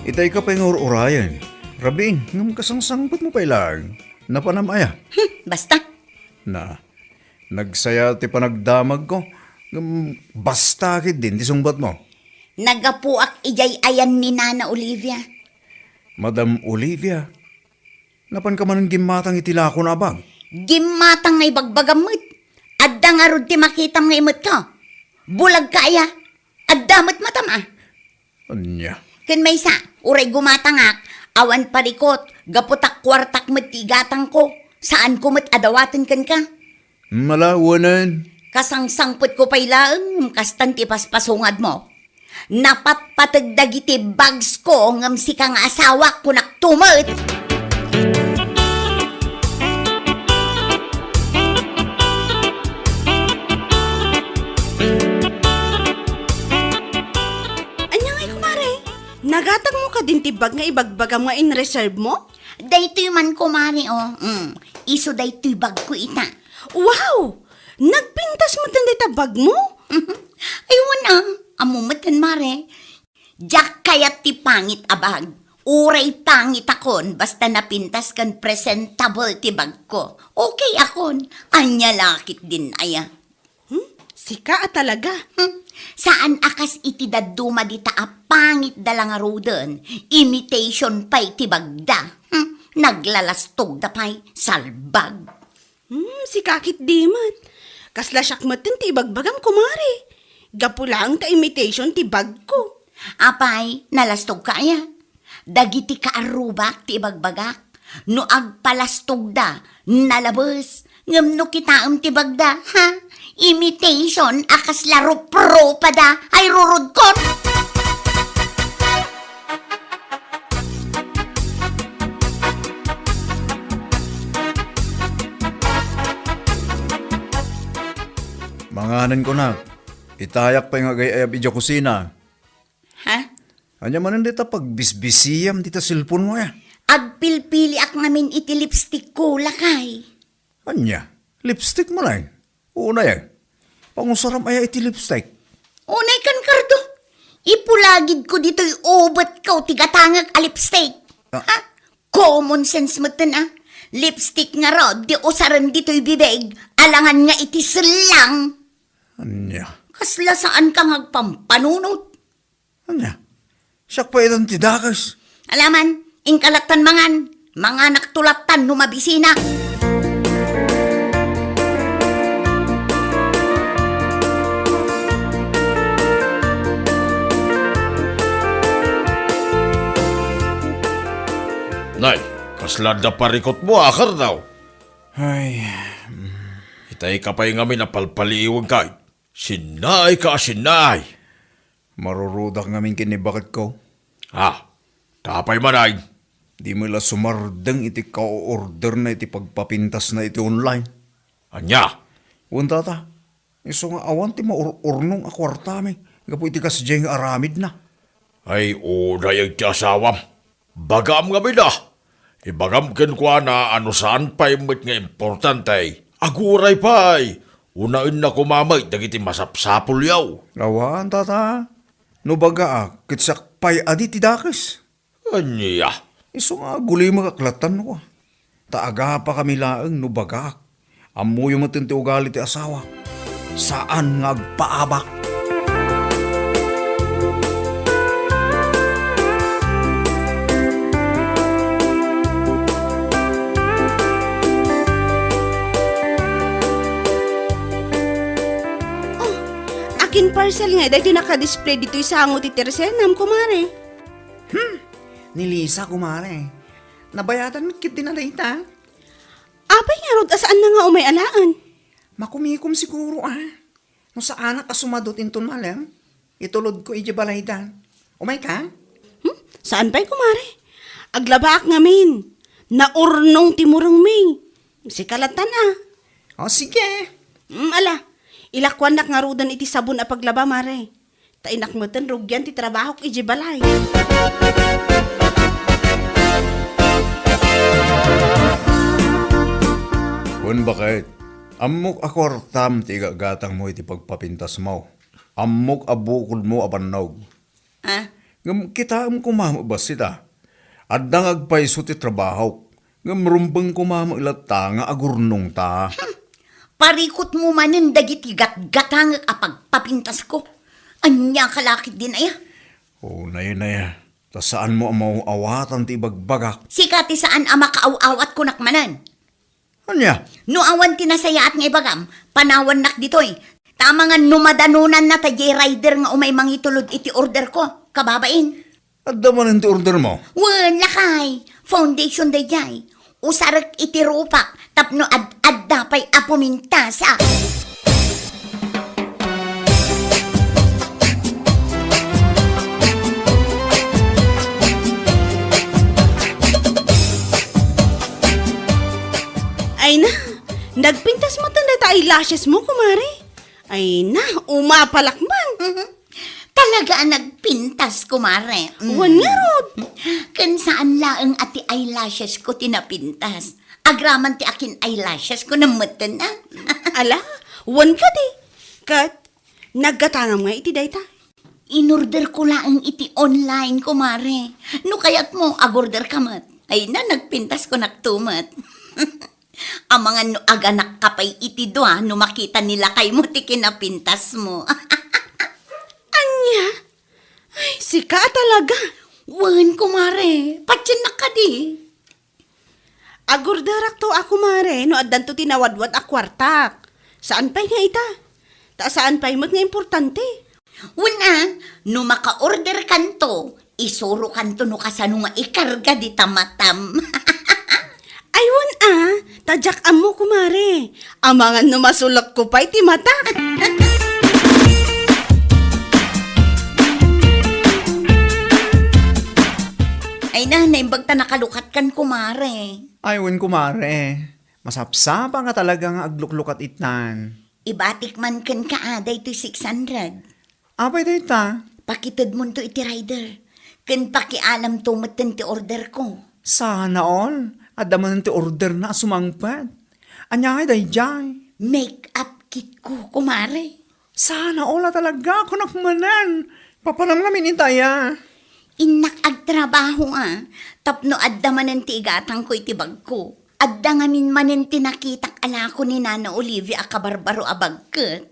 Itay ka pa yung urayan. Rabin, ngam kasangsangpat mo pa ilang. Napanamaya.
Basta.
Na, nagsaya ti panagdamag ko. Ngam, basta kit din, ti sungbat mo.
Nagapuak ijay ayan ni Nana Olivia.
Madam Olivia, napan ka man ang gimatang itilako na bag.
Gimatang ngay bagbagamot. Adda nga rod ti makitam nga imot ka. Bulag kaya. Addamot matama.
Anya?
Ken may sa, uray gumatangak, awan parikot, gaputak kwartak met tigatang ko. Saan ko met adawaten ken ka?
Malawanan.
Kasangsangpot ko pa'y laeng, kastan ti paspasungad mo. Napatpatagdag iti bags ko, ngam si kang asawa ko naktumot.
Anya ngay kumare, nagatag mo ka din tibag nga ibagbagam nga in reserve mo?
Daytoy man kumari iso daytoy bag ko ita.
Wow! Nagpintas mo din dita bag mo?
Aywan amumat kan mare. Jak kayat ti pangit abag. Uray pangit akon, basta napintas kan presentable ti bag ko. Okay akon, anya lakit din aya.
Sika talaga.
Saan akas iti daduma dita a pangit dalang arudan, imitation pa'y ti bagda. Naglalastog da pa'y salbag.
Si kakit dimat. Kasla syakmatin ti ibagbagam kumari. Gapulang ta imitation ti bag ko.
Apay, nalastog ka aya. Dagiti kaarubak ti ibagbagak. No agpalastog da, nalabas. Ngam no kitaam ti bagda, ha? Imitation, akas laro pro pa da, ay rurod kon.
Manganan ko na. Itayak pa yung agay-ayab idya kusina.
Ha?
Anya manan dita pagbisbisiyam dita silpon mo ya.
Agpilpili ak ngamin iti lipstick ko, lakay.
Anya? Lipstick mo lang. Una yan. Pangusaram aya iti lipstick.
Unay kan kardo. Ipulagid ko dito'y ubat ko tigatangag a lipstick. Ha? Common sense mo Lipstick nga rod, di usaran dito'y bibig. Alangan nga iti silang.
Anya?
Kasla saan kang agpampanunot?
Anya? Siyak pa itong tidakas.
Alaman, ingkalatan mangan. Mga naktulatan numabisina.
Nay, kaslad na parikot mo, akar daw.
Ay,
Itay ka pa'y ngami na palpaliiwag kahit. Sinay ka, sinay.
marurudak ngamin kinibakit ko.
Tapay manay.
Di mo ila sumardeng iti ka-order na iti pagpapintas na iti online.
Anya,
Wanta ta, iso nga awan ti maururnong akwartami. Gapo iti kasdyeng aramid na.
ay uday ang ti asawam. Bagam ngami na. Ibagam ken kwa na ano saan pa'y met nga importante. Aguray pa'y. Unain na kumamay, dagiti masapsapul yaw.
Awan tata, no baga kitsak pay adi ti dakes.
Anya,
Iso nga guli makaklatan ko. Taaga pa kami laeng no bagak. Amuyo mo ti ugali ti asawa. Saan nga agpaabak?
Akin parcel nga, dahil naka-display dito sa hango ti Tersenam, kumare.
Ni Lisa, kumare. Nabayatan mo kit din na data.
Apay nga rod, asaan na nga umay alaan?
Makumikom siguro No sa anak asumadot inton malam, itulod ko iji balaydan. Umay ka?
Saan pa'y kumare? Aglabaak ngamin. Naurnong timurang may. Si kalatan
O sige.
Ala, ilakwan nak nga rudan iti sabon a paglaba, mare. Tainak mo tan rugyan ti trabaho iji balay.
Kun bakit? Amok akortam ti gatang mo iti pagpapintas mo. Amok abukol mo abannog. Ngam kita am kumamabas sita. Addang agpaiso ti trabaho. Ngam rumbang kumamailata nga agurnong ta.
Parikot mo manin dagiti gat-gatang apagpapintas ko. Anya kalakit din aya.
Naya. Ta saan mo ang awatan ti bagbagak?
Sikati saan ang makaaw-awat ko nakmanan.
Anya?
No awan tinasaya at nga ibagam, panawan nak ditoy. Tama nga numadanunan na tayo rider nga umay mangitulod iti order ko. Kababain.
Adda man ti order mo?
Wala kay. Foundation day jay. Usarak iti rupak. Tapno ad-adda pa'y apumintasa.
Ay na, nagpintas mo ta eyelashes mo, kumare. Ay na, umapalakman.
Talaga ang nagpintas, kumare.
Wan nga rod.
Kan saan laang ati eyelashes ko tinapintas. Agraman ti akin eyelashes ko na mata na.
Ala, wan ka di. Kat, naggatangam nga iti dayta.
Inorder ko laang iti online, kumare. No kayat mo, agorder kamat. Ay na, nagpintas ko naktumat. Ang mga no aganak kapay iti doa, no makita nila kay mo ti kinapintas mo.
Anya? Ay, sika talaga.
Wan, kumare. Patyan na ka di.
Agurdarak to ako, mare, no addan to tinawadwad a kwartak. Saan pa'y nga ita? Ta saan pa'y mag nga importante?
Una, no maka-order kanto, isuro kanto no kasano nga ikarga di tamatam.
Aywan tadyak amo, kumare. Amangan no masulak ko pa'y ti mata.
Ay na, naimbag ta nakalukat kan, kumare.
Ayun kumare. Masapsapa nga talaga nga agluklukat itnan.
Ibatik man kan kaaday to 600.
Apay dayta?
Pakitad mo to iti rider. Kan pakialam to matan ti order ko.
Sana all. Adaman ti order na sumangpad. Anya day jay.
Make-up kit ko, kumare.
Sana all talaga ako nakmanan. Papanam namin itaya.
Inak agtrabaho tapno adda manen ti igatang ko iti bag ko. Adda ngamin manen ti nakitak ala ko ni Nana Olivia akabarbaro abagket.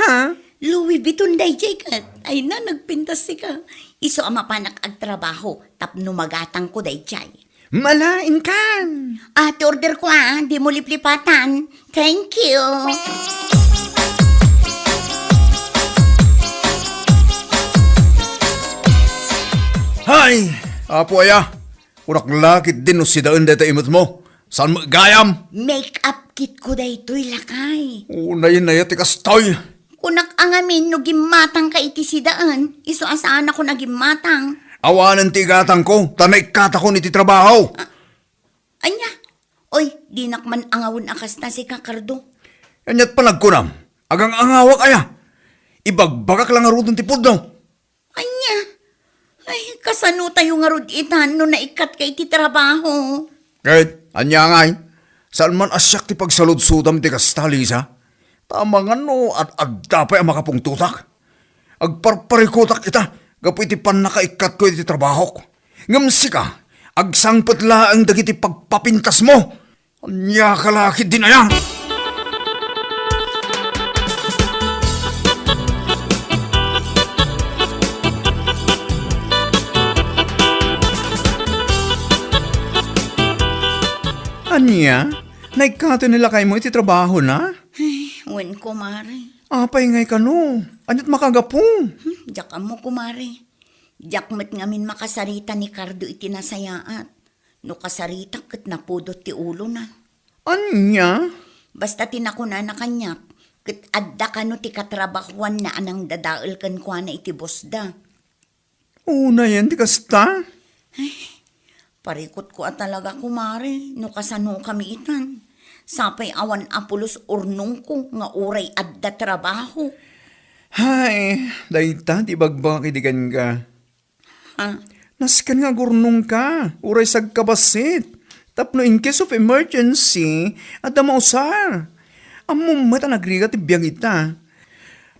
Ha?
Louis Vuitton day kat. Ay na, nagpintas si ka. Iso ama panak agtrabaho, tapno magatang ko day jay.
Malain kan.
At order ko di mo liplipatan. Thank you.
Hay! Apo aya! Urak lakit din no si daan deta imot mo. Saan magayam?
Make-up kit ko day to'y lakay.
Unayin na yati kastoy.
Kunak angamin no gimatang ka iti sidaan. Iso asaan ako na gimatang.
Awanan ti gatang ko, tanay kata ko niti trabaho.
Anya? Oy, di nakman angawon akas na si Kakardo.
Anyat panagkunam, agang angawak aya. Ibagbagak lang arudon ti pudno.
Anya? Ay, kasano tayo nga rod itan no naikat kay ti trabaho.
Kahit, anya ngay, saan man asyak ti pagsaludsudam ti kastalisa, tama nga no at agdapay ang makapungtutak. Agparparikutak ita, gapu iti panakaikat ko iti trabaho ko. Ngamsi ka, agsangpatla ang dagiti pagpapintas mo. Anya kalakit din aya.
Anya? Naikato nila kay mo iti trabaho na?
Wen kumare.
Apay ngay ka no. Anyat makagapong.
Diyak mo kumare. Diyak met ngamin makasarita ni Cardo iti nasayaat. No kasarita kat napudot ti ulo na.
Anya?
Basta tinakuna na kanyak, kat adda ka no ti katrabahuan na anang dadaal kan kwa na iti bosda.
Una yan, di kasta.
Parikot ko at talaga kumare, no kasano kami itan. Sapay awan apulos urnong ko, nga uray adda trabaho.
Hay, dayta, di bagbang kidigan ka.
Ha?
Naskan nga gurnong ka, uray sagkabasit. Tapno in case of emergency, at mausar. Among mata nagrigat ibiyang ita.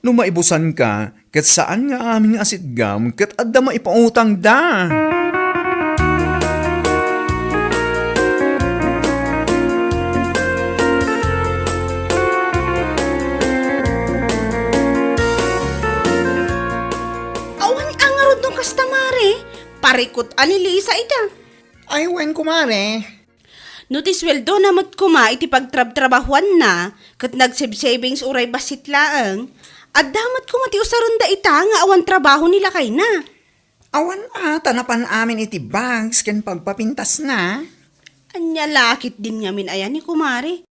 No maibusan ka, kat saan nga aming asitgam, kat adda maipautang da.
Awan angarod nung kastamare. Parikot ani Lisa ita.
Ay, wen kumare.
No ti sweldo na mat kuma iti pagtrabahuan na, kat nagsave-savings uray basit laang, at damat kuma ti usaron da ita nga awan trabaho nila kay na.
Awan tanapan amin iti bags ken pagpapintas na.
Anya lakit din ngamin ayan ni kumare.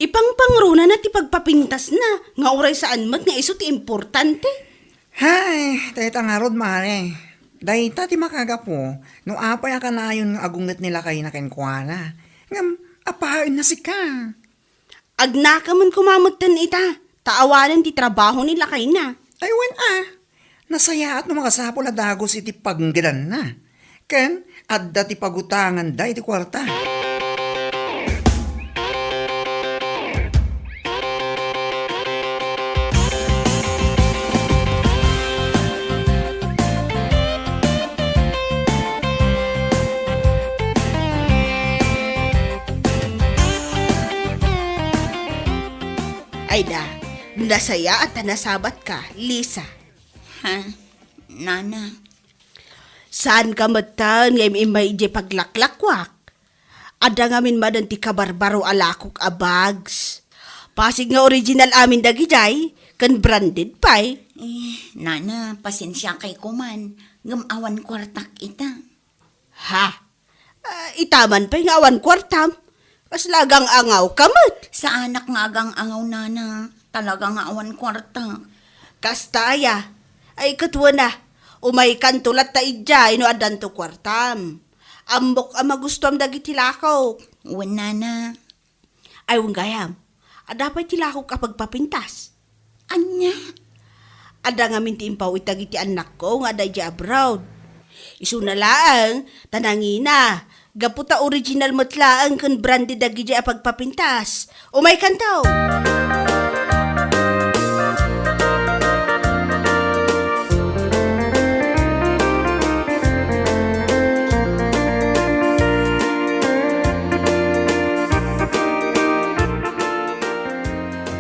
Ipangpangruna na ti pagpapintas na, nga uray saan mat nga iso ti importante.
Hay, tayta nga rod mare. Dayta ti makagapo, no apay ka na yun agunget nila kay na kenkwana. Ngam, apain na si ka.
Agnaka man kumamutan ita, taawanan ti trabaho nila kay na.
Ay, wen nasaya at no makasapol na dagos iti panggidan na. Ken, adda ti pagutangan da iti kwarta.
Ay da, nasaya at nasabat ka, Lisa.
Ha? Nana?
Saan ka matan nga imay ije paglaklakwak? Ada ngamin madan ti kabarbaro alakok a bags. Pasig nga original amin dagijay, kan branded pay.
Nana, pasensya kay kuman. Ngamawan kwartak ita.
Ha? Itaman pa'y nga awan kwartam. Kas lagang angaw kamot.
Sa anak nga agang angaw, Nana. Talaga nga awan kwartak.
Kastaya. Ay katwa na. Umay kantulat ta idya, ino adan to kwartam. Ambok ang magustom dagiti lakaw.
Uwan, Nana.
Ay gayam. Adapay tilakaw kapag papintas.
Anya?
Ada nga minti impaw itagiti anak ko nga ada dya abroad. Isu na laang, tanangina. Gaputa original matlaang kan branded dagi dya pagpapintas. Umay kantaw.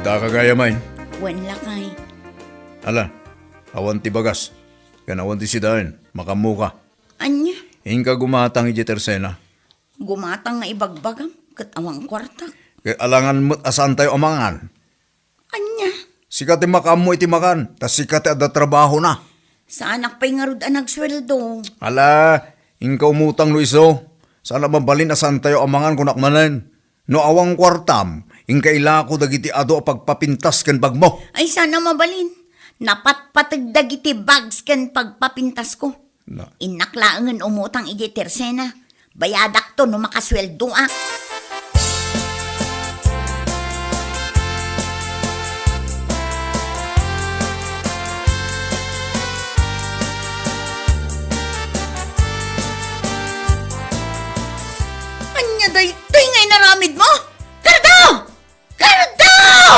Da kagaya main.
Uwan lakay.
Ala, awan ti bagas. Kan awan ti sidaan, makamuka.
Anya?
Hingka gumatang iti tersena.
Gumatang nga ibagbagam. Kat awang kwartak.
Kay alangan mo't asan tayo amangan.
Anya?
Sikat ti makamo iti makan, tas sikat ti adda trabaho na.
Sa anak pa'y nga rod nagsweldo.
Ala, hingka umutang no iso. Sana mabalin asan tayo amangan kunakmanan. No awang kwartam, hingka ilako dagiti ado pagpapintas ken bagmo.
Ay sana mabalin. Napatpatag dagiti bags ken pagpapintas ko.
Na.
Inaklaangan umutang iti tersena. Bayadak to no makasweldo ah. Anya day ngay naramid mo? Kardaw! Kardaw!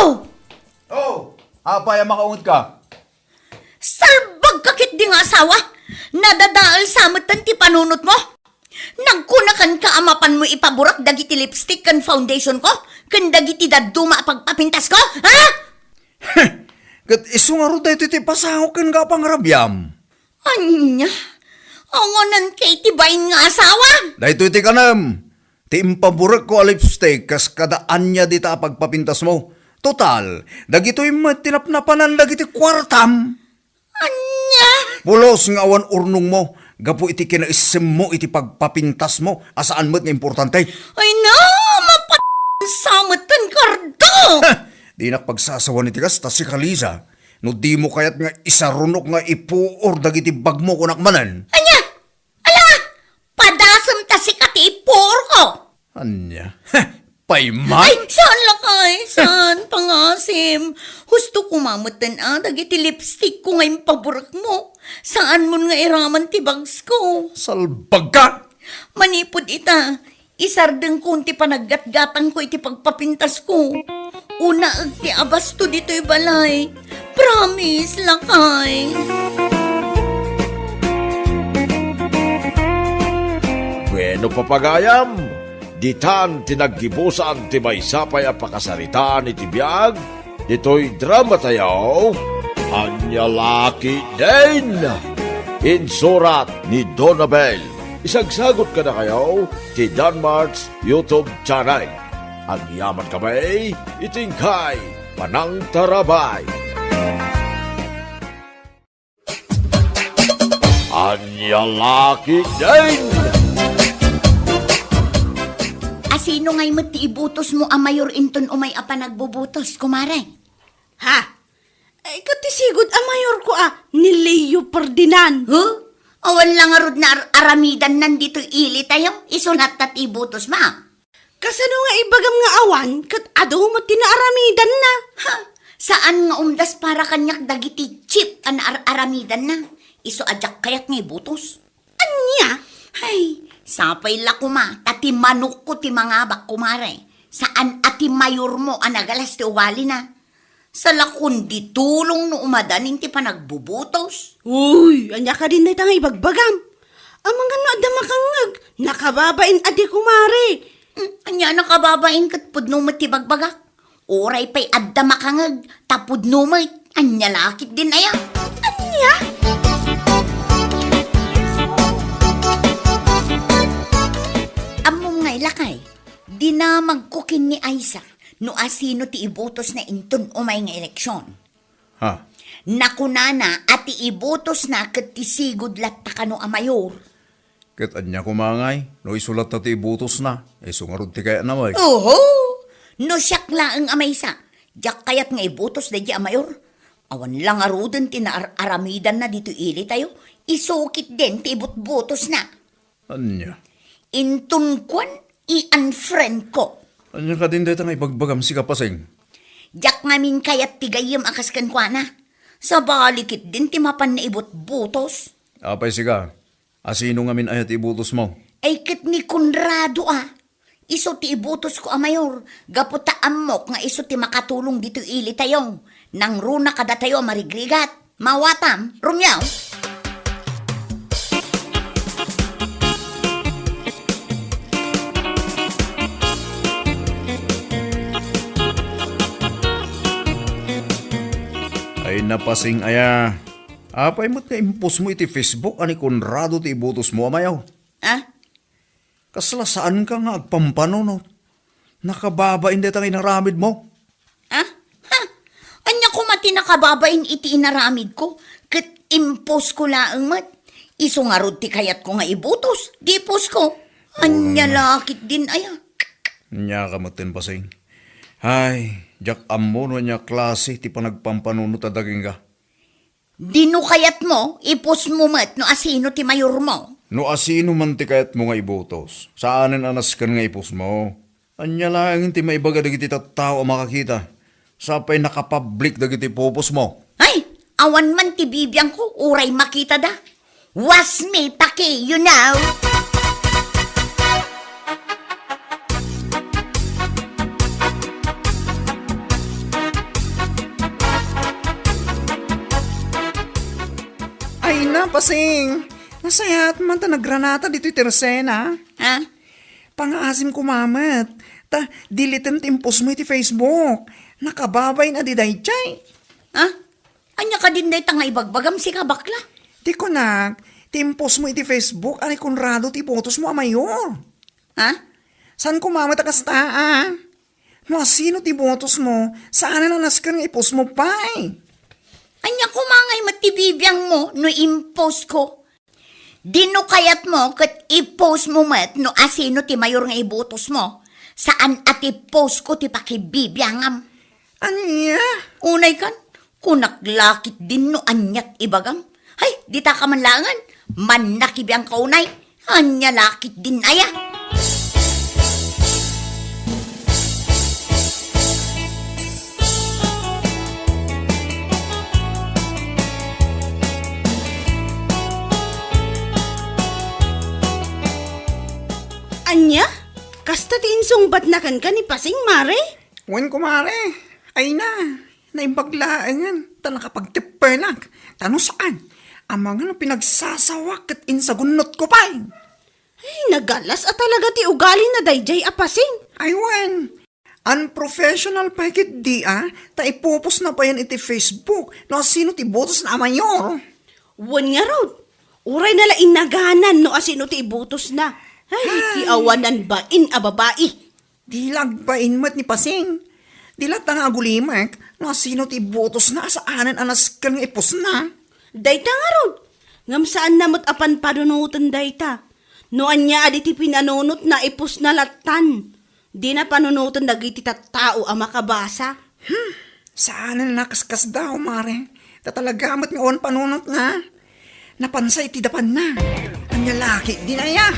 Oh, apay makaungot ka.
Salbag kakit di nga asawa! Nadadaal samatan ti panunot mo! Nagkunakan ka amapan mo ipaburak dagiti lipstick kan foundation ko? Kan dagiti daduma pagpapintas ko? Ha?
Kat iso nga ro dahito ti pasahok ken ka pangrabyam.
Anya? Angonan kay tibayin nga asawa?
Dahito iti kanam. Ti impaburak ko a lipstick kas kadaan niya dita pagpapintas mo. Total, dagito'y matinapnapanan dagiti kwartam.
Anya?
Pulos nga awan urnong mo. Gapu iti kinaisim mo iti pagpapintas mo. Asaan mo't nga importante.
Ay na! Samatan kardaw!
Di nakpagsasawa ni tikas ta si Kaliza. No di mo kayat nga isarunok nga ipuor dagiti bag mo kunakmanan.
Anya! Ala! Padasam ta si katipor ko!
Anya? Payman?
Ay, saan lakay? Saan? Pangasim. Husto kumamatan dagiti lipstick ko ngayon paborak mo. Saan mo nga iraman ti bags ko?
Salbag ka!
Manipod ita. Isardeng kunti panaggatgatang ko iti pagpapintas ko. Una ag ti abasto dito'y balay. Promise, lakay.
Bueno papagayam, ditan tinaggibusan ti may sapay a pakasaritaan iti biyag, dito'y drama tayo, Anya Laki din! Insurat ni Donabel. Isagsagot ka na kayo ti Danmarks YouTube channel. Ang yaman kamay, itingkay, Panang Tarabay. Anya Laki din!
Asino ngay mati ibutos mo ang mayor inton umay apa nagbubutos, kumare?
Ha? Ay, katisigod ang mayor ko ni Leo Ferdinand.
Huh? Awan lang arod na aramidan nandito ili tayo, isulat tat ibutos ma.
Kasano nga ibagam nga awan, kat ado mo tinaaramidan na.
Ha? Saan nga umdas para kanyak dagiti chip an aramidan na? Iso adyak kayat nga ibutos.
Anya?
Ay, sapay la kuma, tati manok ko ti mga bak kumare. Saan ati mayor mo anagalas ti uwali na? Sa lakon di tulong no umadanin ti panagbubutos.
Uy, anya ka din na itang ibagbagam. Ang mga no adamakangag, nakababain adi kumare.
Anya nakababain kat pudno mo ti bagbagak. Oray pa'y adda makangag, tapudno mo anya lakit din aya.
Anya?
Among ngay lakay, di na magkukin ni Aiza no asino ti ibutos na inton umay nga eleksyon.
Ha?
Nakunana at ti ibutos na kat ti sigud latta kano a mayor.
Ket anya kumangay, no isulat na ti ibutos na, sungarod ti kaya namay.
Oho! No siyak laang amay sa, diyak kayat nga ibutos na di a mayor. Awan lang aruden ti aramidan na dito ili tayo, isukit din ti ibut-butos na.
Anya?
Intun kwan, i-unfriend ko.
Anya ka din dito nga ibagbagam si Kapaseng?
Diyak ngamin kayat tigayam akas kan kwa na. Sa balikit din ti mapan na ibut-butos.
Apay siga, asino nga min ayat ibutos mo?
Ay kit ni Conrado Iso ti ibutos ko a mayor. Gaputa amok nga iso ti makatulong dito ili tayong. Nang runa kada tayo marigrigat. Mawatam, rumyaw.
Ay napasing aya. Apay mo't nga impos mo iti Facebook ani Conrado ti ibutos mo amayaw. Kasla saan ka nga agpampanunot? Nakababain dito ang inaramid mo.
Anya ko mati nakababain iti inaramid ko. Kat impos ko laang mat. Iso nga rod ti kayat ko nga ibutos. Di pos ko. Anya lakit din aya.
Nya ka matin pasing. Ay, jak ammo no nya klase ti panagpampanunot a daging ka.
Dino kayat mo, ipos mo mat no asino ti mayor mo.
No asino man ti kayat mo nga ibutos. Saanen anas kan nga ipos mo. Anya lang ti maibaga dagiti tattao makakita. Sapay nakapublic dagiti popos mo.
Ay, awan man ti bibiyang ko, uray makita da. Was me taki, you know.
Ay na, pasing. Nasayat man ta nagranata dito'y tersena.
Ha?
Pangaasim ko mamat. Ta, dilitin timpos mo iti Facebook. Nakababay na di day chay.
Ha? Anya ka din day tanga ibagbagam si kabakla.
Di ko timpos mo iti Facebook, ani Conrado ti potos mo amayor.
Ha?
San ko mamat akasta No asino ti botos mo, saan na naskan nga ipos mo pay?
Anya ko mangay matibibiyang mo no impose ko. Dino kayat mo kat i-post mo mat no asino ti mayor nga ibutos mo. Saan at i-post ko ti pakibibiyangam.
Anya?
Unay kan, kunaklakit din no anyat ibagam. Hay, di ta ka manlangan. Man nakibiyang kaunay. Anya lakit din aya.
Anya? Kasta tinsungbat na kan ka ni Pasing Mare?
Wen kumare, ay na, naimbaglaan ta nakapagtipenak. Tano saan? Amang ano pinagsasawak at insagunot ko pa.
Ay, nagalas at talaga ti ugali na dayjay a Pasing.
Ay wen, unprofessional pa higit di ta ipupos na pa yan iti Facebook. No sino ti botos na amayor.
Wan nga raw. Uray nala inaganan no asino ti ibutos na. Ay, ti awanan ba in a babae?
Di lagbain mo't ni Pasing. Di lat nga agulimek, no sino ti botos na sa anan anas kan nga ipos na.
Dayta nga raw. Ngam saan namot apan panunutan dayta. No anya adi ti pinanunot na ipos na latan. Di na panunutan dagiti tattao a makabasa.
Saan na nakaskas daw, mare? Tatalagamat nga on panunot nga. Napansay ti dapan na. Ang lalaki, di na ya.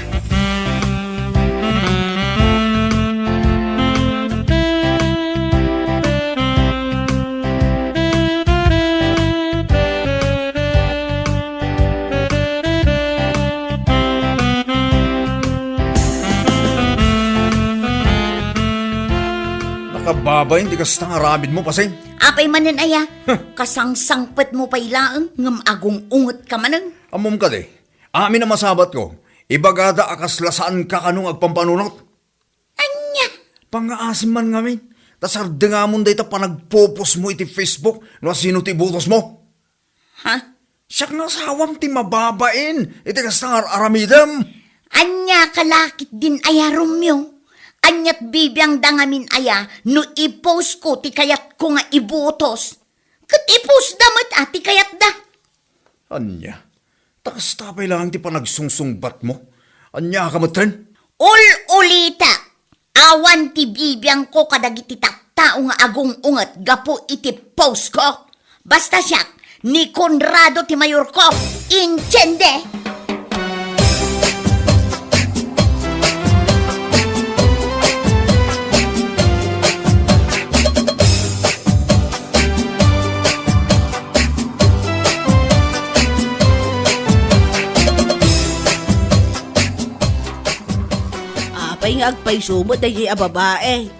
Nakababay, hindi kas tangarabid mo, Pasing.
Apay manan aya. Kasangsangpet mo pa ilaang. Ngam agong ungot ka manan.
Amom ka de. Amin na masabat ko. Ibagada akaslasaan ka kanong agpampanunot.
Anya?
Pangaasim man ngamin. Tasarda nga mo day ta panagpopos mo iti Facebook no sino ti butos mo.
Ha?
Siyak nga sawam ti mababain. Iti kas aramidam.
Anya kalakit din aya Romeo. Anyat bibiyang dangamin aya no i-post ko ti kayat ko nga ibutos. Kat i-post damat ti kayat da.
Anya, takas tapay lang ti panagsungsungbat mo. Anya ka matan?
Ulita. Awan ti bibiyang ko kadagiti taktao nga agong ungat gapo iti post ko. Basta siya, ni Conrado ti mayor ko. Inchende!
Apay nga agpay sumot dayjay a babae.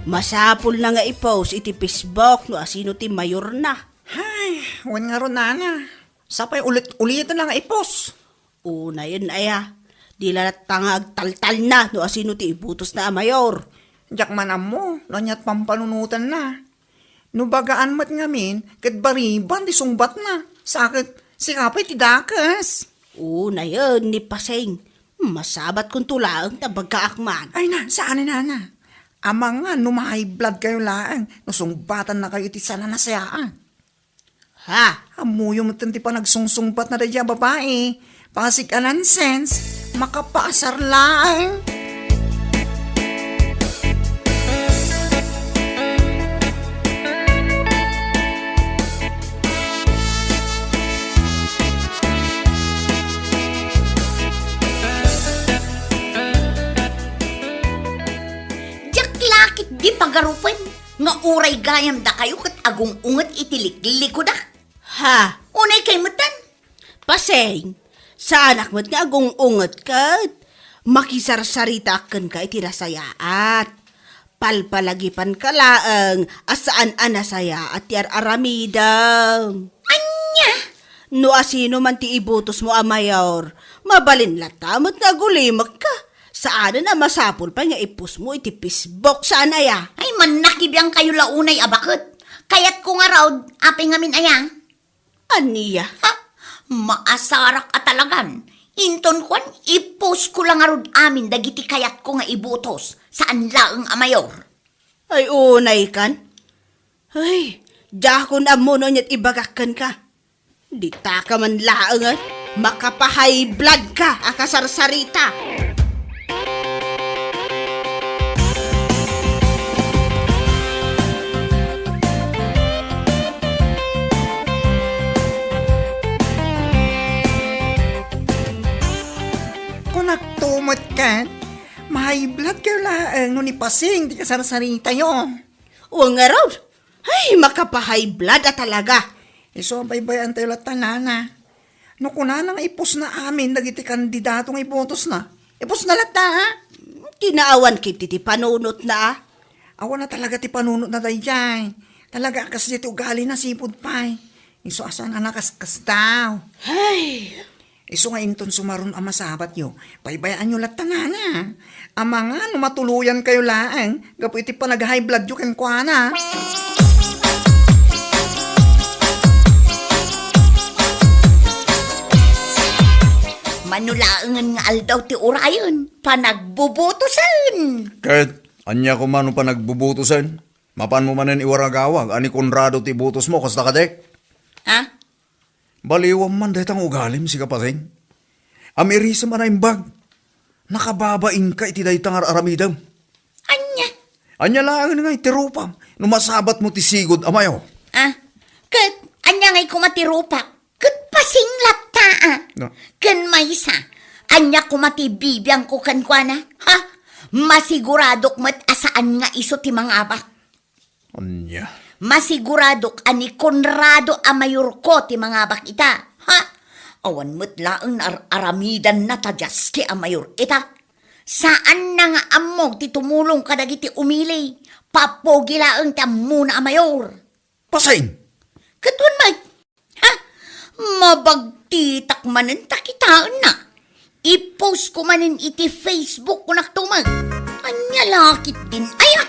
Masapul na nga i-post iti Facebook no asino ti mayor na.
Ay, wan nga ron nana. Sapay ulit-ulitan lang ipos.
Una yun aya. Di lalat nga agtaltal na no asino ti ibutos na a mayor.
Diyak manam mo, nanyat pampanunutan na. No bagaan mat ngamin, kat bariban di sungbat na. Sakit, si kapay ti dakas.
Una yun ni Pasing. Masabat kong tulaang na bagkaakman.
Ay na, saan na na? Amang nga, numahay blood kayo laang. Nusungbatan na kayo ti sana nasayaan.
Ha?
Amuyo mo ti pa nagsungsungbat na dadya babae. Pasig a nonsense, makapasar laang.
Di pagarupan, nga uray gayam da kayo kat agong ungat itilikliko da.
Ha?
Unay kay matan.
Paseng, sa anak mo't nga agong ungot kat. Makisarsaritakan ka itirasayaat. Palpalagipan ka laang asaan anasaya at yar aramidang.
Anya?
No asino man ti ibutos mo a mayor, mabalin latamot nga gulimak ka. Saan na masapol pa nga ipus mo iti Facebook saan aya?
Ay man nakibiyang kayo launay abakot. Kayat ko nga raw, apay ngamin aya.
Aniya?
Ha? Maasarak at talagan. Inton kwan, i-post ko lang arod amin dagiti kayat ko nga ibutos. Saan laang amayor?
Ay unay kan? Ay, dakon amuno niya't ibagakan ka. Di ta ka man laang at makapahay blood ka akasarsarita.
laang no ni pasing, di ka sarasarita yun.
Uwang nga raw. Ay, makapahay blood at talaga.
Iso ang baybayan tayo latanana. No kuna nang ipos na amin, nagiti kandidato nga ibotos na. Ipos na lata, ha?
Tinaawan kiti ti panunot na ah.
Awan na talaga ti panunot na dayjay. Talaga kasi ti ugali na sipod pay. Iso asan na nakaskas daw.
Ay,
Iso nga inton sumaron ang masabat nyo. Baybayaan nyo latanana. Ang mga no matuluyan kayo laang, gapo iti pa nag-high blood nyo kenkwana.
Manulaangan nga aldaw ti urayon, panagbubutusan.
Kahit anya ko man pa nagbubutusan. Mapan mo manen iwaragawag, ani Conrado ti butos mo, kasta ka dek.
Ha?
Baliwam man dahit ang ugalim si kapasing. Amirisa man ang bag. Nakababain ka iti dahit ang aramidam.
Anya?
Anya lang nga itirupam. Numasabat mo ti sigod amayo.
Ah? Kat, anya nga'y kumatirupa. Kat pasinglat ta, ah.
No.
Kan maysa, anya kumatibibiyang ko kankwana. Ha? Masiguradok mat asaan nga iso ti mga abak.
Anya.
Masiguradok ani Conrado amayor ko ti mga abak ita. Ha? Awan mo't laang aramidan na tadyas ti amayor ita. Saan na nga amog ti tumulong kadagiti umili? Papogi laang ti amuna amayor.
Pasing!
Katun may, ha? Mabagtitak manen takitaan na. I-post ko manen iti Facebook ko naktumag. Anya lakit din, aya!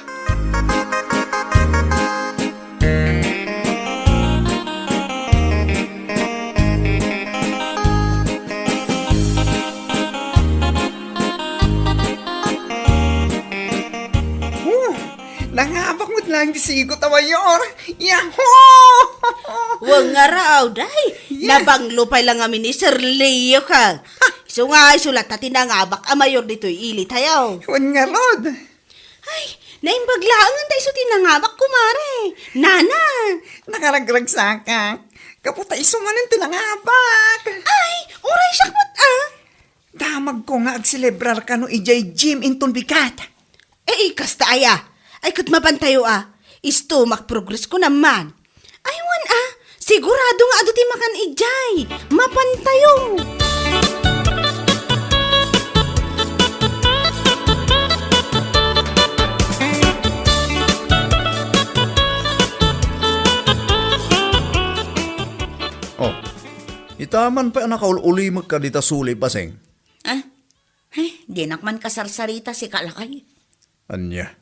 Nangabak mo't lang ti sigot amayor. Yahoo!
uwang nga raw, day. Nabanglo pa lang kami ni Sir Leo ka. So nga, isulat na tinangabak amayor dito'y ilit hayaw.
Wan nga rod.
Ay, naimbaglaangan tayo sa tinangabak, kumare. Nana.
Nakaragrag sa ka. Kaputa iso manen tinangabak.
Ay, uray sakmat ah.
Damag ko nga agselebrar ka no ijay gym inton bigat.
Kasta aya. Ay, kat mapantayo ah. Istomak progress ko naman. Aywan ah. Sigurado nga aduti makan ijay. Mapantayo.
Oh, itaman pa nakaululimag ka dita suli pasing.
Ah? Ay, di nakman kasarsarita si Kalakay.
Anya.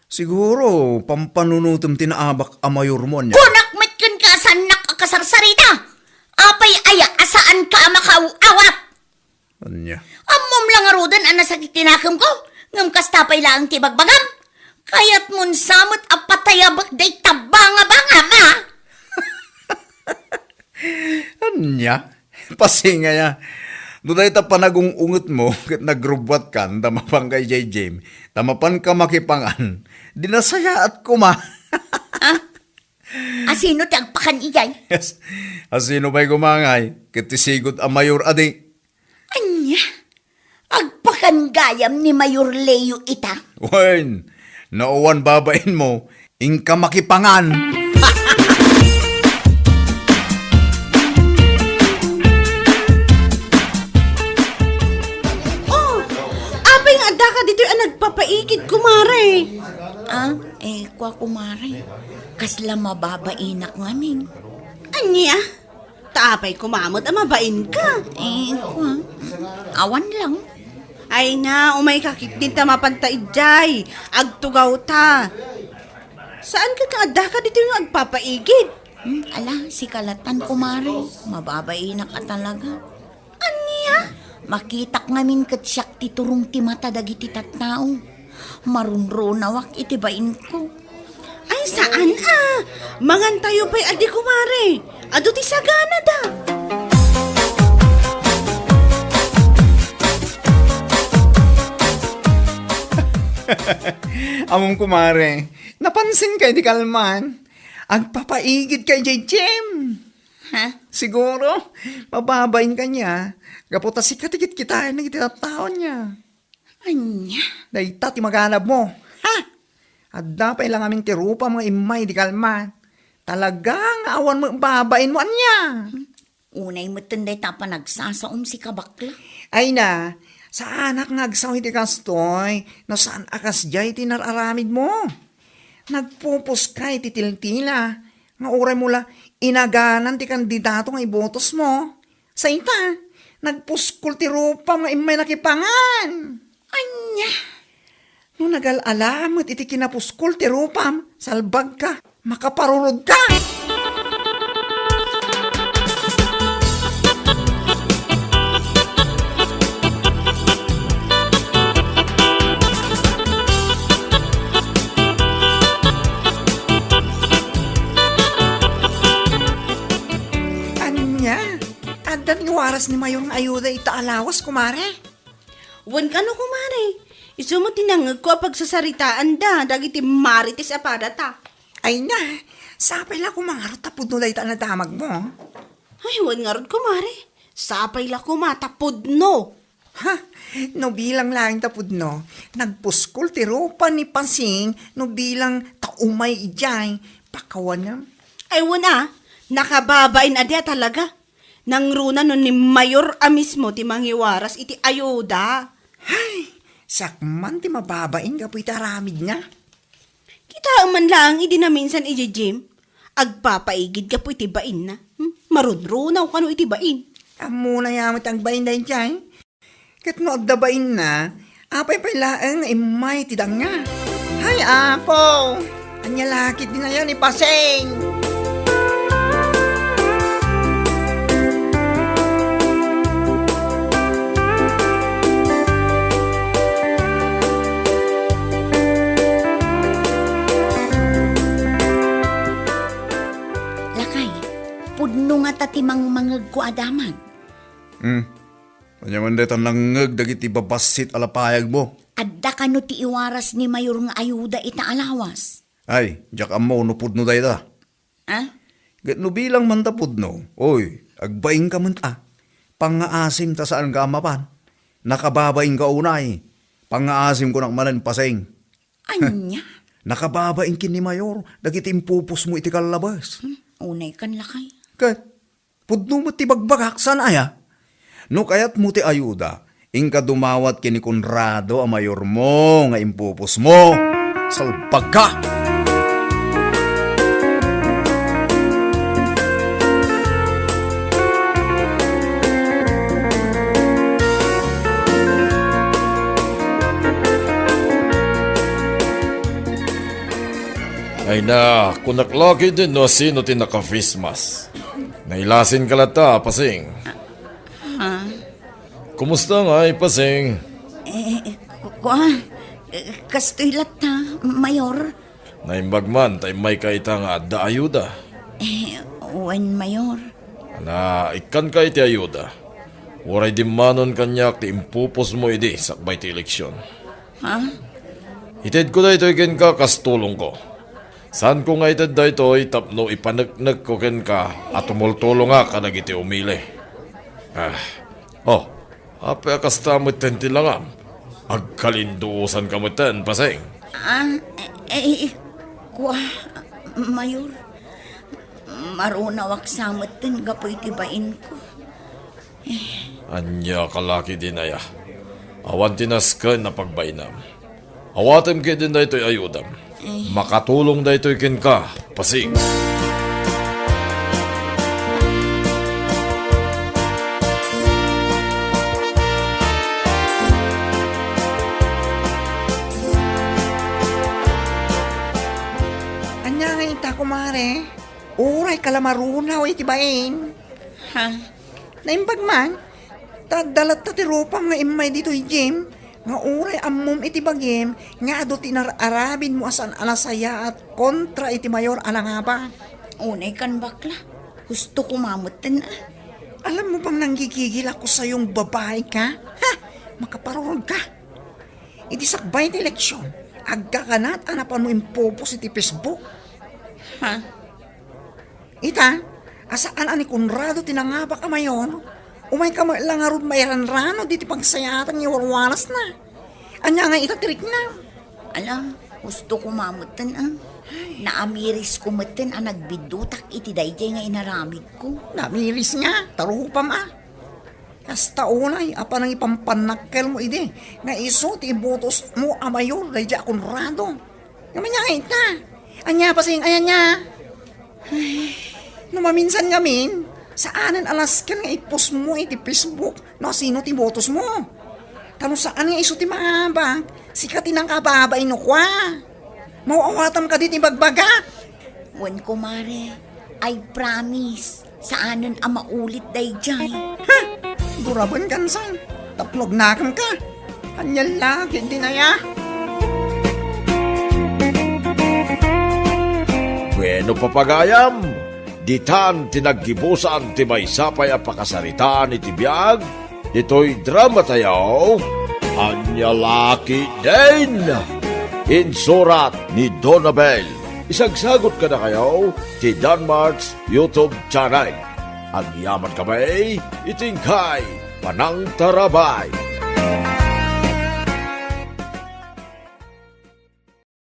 Siguro, pampanunutom tinaabak amayor mo anya.
Kunak matkan ka asanak kasarsarita. Apay aya, asaan ka makauawat.
Anya.
Amom lang arudan ang nasakit tinakam ko. Ngam kastapay lang tibagbagam. Kaya't mun samot apatayabak day tabanga-banga ma.
Anya? Pasinga ya. Duday ta panagungungit mo, kat nagrubwat kan, tamapang kay J.J. Tamapan ka makipangan. Dinasaya at kuma.
Asino ti agpakan iyay?
Yes. Asino ba'y gumangay? Kitisigot ang mayor adi.
Anya? Agpakan gayam ni Mayor Leo ita.
Wen, nauwan babain mo, ingka makipangan.
Apay nga ada ka dito ang nagpapaikid, kumare.
Ah, kwa kumare. Kasla mababainak ngamin.
Anya? Taapay kumamot ang mabain ka.
Kwa. Awan lang.
Ay na, umay kakit din ta mapanta ijay. Agtugaw ta. Saan ka kang ada ka dito yung agpapaigid?
Ala, si Kalatan kumare. Mababainak ka talaga.
Anya?
Makitak ngamin kat siyak ti turong ti mata dagiti tattao. Marunro nawak itibain ko.
Ay, saan ah? Mangan tayo pa'y adi kumare. Ado ti sagana da.
Among kumare, napansin kay di kalman. Agpapaigid kay Jem.
Ha?
Siguro, mababain ka niya. Gaputa si katikit kita na itinataon niya.
Anya?
Dayta ti maganab mo. Ha? Adda pa ilang aming tirupa mga imay di kalman. Talagang awan mo babain mo anya.
Unay mo tinday ta pa nagsasaom si kabakla.
Ay na, sa anak ngagsaw iti kastoy, no saan akas jay tinararamid mo. Nagpupos ka iti tiltila. Nga oray mula, inaganan ti kandidato nga ibotos mo. Sa ita, nagpuskul ti rupa nga imay nakipangan.
Anya?
No nagal-alamot iti kinapuskul ti rupam, salbag ka, makaparurod ka. Anya, adan ni waras ni Mayor nga ayuda itaalawas, kumare.
Wan ka no, kumare. Isu mo tinangag ko pagsasaritaan da, dagiti marites apada ta.
Ay na, sapay la kumangarot tapod no dayta na damag mo.
Ay, wan nga rod, kumare. Sapay la kumatapod no.
Ha, no bilang lang tapod no, nagpuskol ti rupa ni Pasing, no bilang taumay ijay, pakawan na.
Ay, wana, nakababain adya talaga. Nang runa nun ni Mayor a mismo ti manghiwaras iti ayuda.
Hay, sakman ti mababain ka po itaramid niya.
Kita man lang idi na minsan iti Jim. Agpapaigid ka po iti bain na. Marunrunaw ka no iti bain.
Amo na yamot ang bain na ijay. Kat no agdabain na, apay pailaang imay ti danga. Hay, apo, anya lakit din na yan ni Pasing.
Lakay, pudno nga tatimang mangag ko adamag.
Kanya man detan langag dagiti babasit alapayag mo.
Adda ka no ti iwaras ni Mayor nga ayuda itaalawas.
Ay, jak amo no pudno dayta.
Ha?
Gat no bilang man ta pudno. Oy, agbaing ka man ta. Pangaasim ta saan ka amapan. Nakababaing ka unay. Pangaasim ko nakmanan Pasing.
Anya?
Nakababaing kin ni Mayor. Dagiti impupos mo iti kalabas.
Unay kan lakay.
Kat, pudno mo ti bagbagak saan aya? No kayat mo ti ayuda, ingka dumawat kini Conrado a Mayor mo nga impupos mo. Salpag ka!
Ay na, kunaklaki din no sino ti naka-face mask. Nailasin ka lata, Pasing. Kumusta nga Pasing?
Kastoy lata, Mayor.
Naimbagman, tay may kaita nga adda ayuda.
Wen, Mayor.
Na, ikan ka iti ayuda. Waray dimanon kanyak ti impupos mo idi sakbay ti eleksyon.
Ha?
Ited ko da ito ikin ka kastulong ko. Saan ko nga ited da ito tapno ipanagnag ko ken ka at tumultulong nga ka nagiti umili. Ape akasta mo tenti langam. Agkalinduusan ka mo ten, Pasing.
Mayor. Marunawak samot din gapoy tibain ko.
Anya kalaki din aya. Awan tinas ka na pagbainam. Awatem ka din da ito'y ayudam. Makatulong da ito'y kin ka, Pasing.
Anya nga ita, kumare. Uray kalamarunaw itibain.
Ha?
Naimbag man, tadalat ta ti rupam nga imay dito Jim. Nga uray ammom iti bagim, nga ado tinararabin mo asan alasaya at kontra iti Mayor alangaba.
Unay kan bakla. Gusto ko mamutin ah.
Alam mo bang nanggigigil ako sa yung babae ka? Ha? Makaparurog ka. Iti sakbay ti eleksyon, agka ka na at anapan mo impopos iti Facebook.
Ha?
Ita, asaan ani Conrado tinangaba ka mayon? Umay ka lang arod mayran rano diti pagsayatan ni warwaras na. Anya nga itatirik na.
Ala, gusto ko mamutan ah. Naamiris ko matan ang nagbidutak iti dayjay nga inaramid ko.
Namiris nga, tarupam ah. Kasta unay, apa nang ipampanakkel mo ide. Nga iso, ti ibutos mo amayon, day di akunrado. Naman niya ngayit na. Anya pa sing, ayan niya. Numaminsan yamin, saanan alaskan nga ipos mo iti Facebook, no sino ti botos mo. Tano saan nga iso ti mga bang, sikati ng kababay no kwa. Mauawatam ka diti bagbaga.
Wen ko mare, I promise, saanan ang maulit dayjay.
Ha? Duraban kansan, taplog nakam ka. Anyal lagi, hindi na ya.
Bueno papagayam, ditan tinaggibusan ti may sapay a pakasaritaan iti biyag, ito'y drama tayaw, Anyalaki din! Insurat ni Donabel. Isagsagot ka na kayo ti Danmarks YouTube channel. Ang yaman kamay, itingkay, panang tarabay.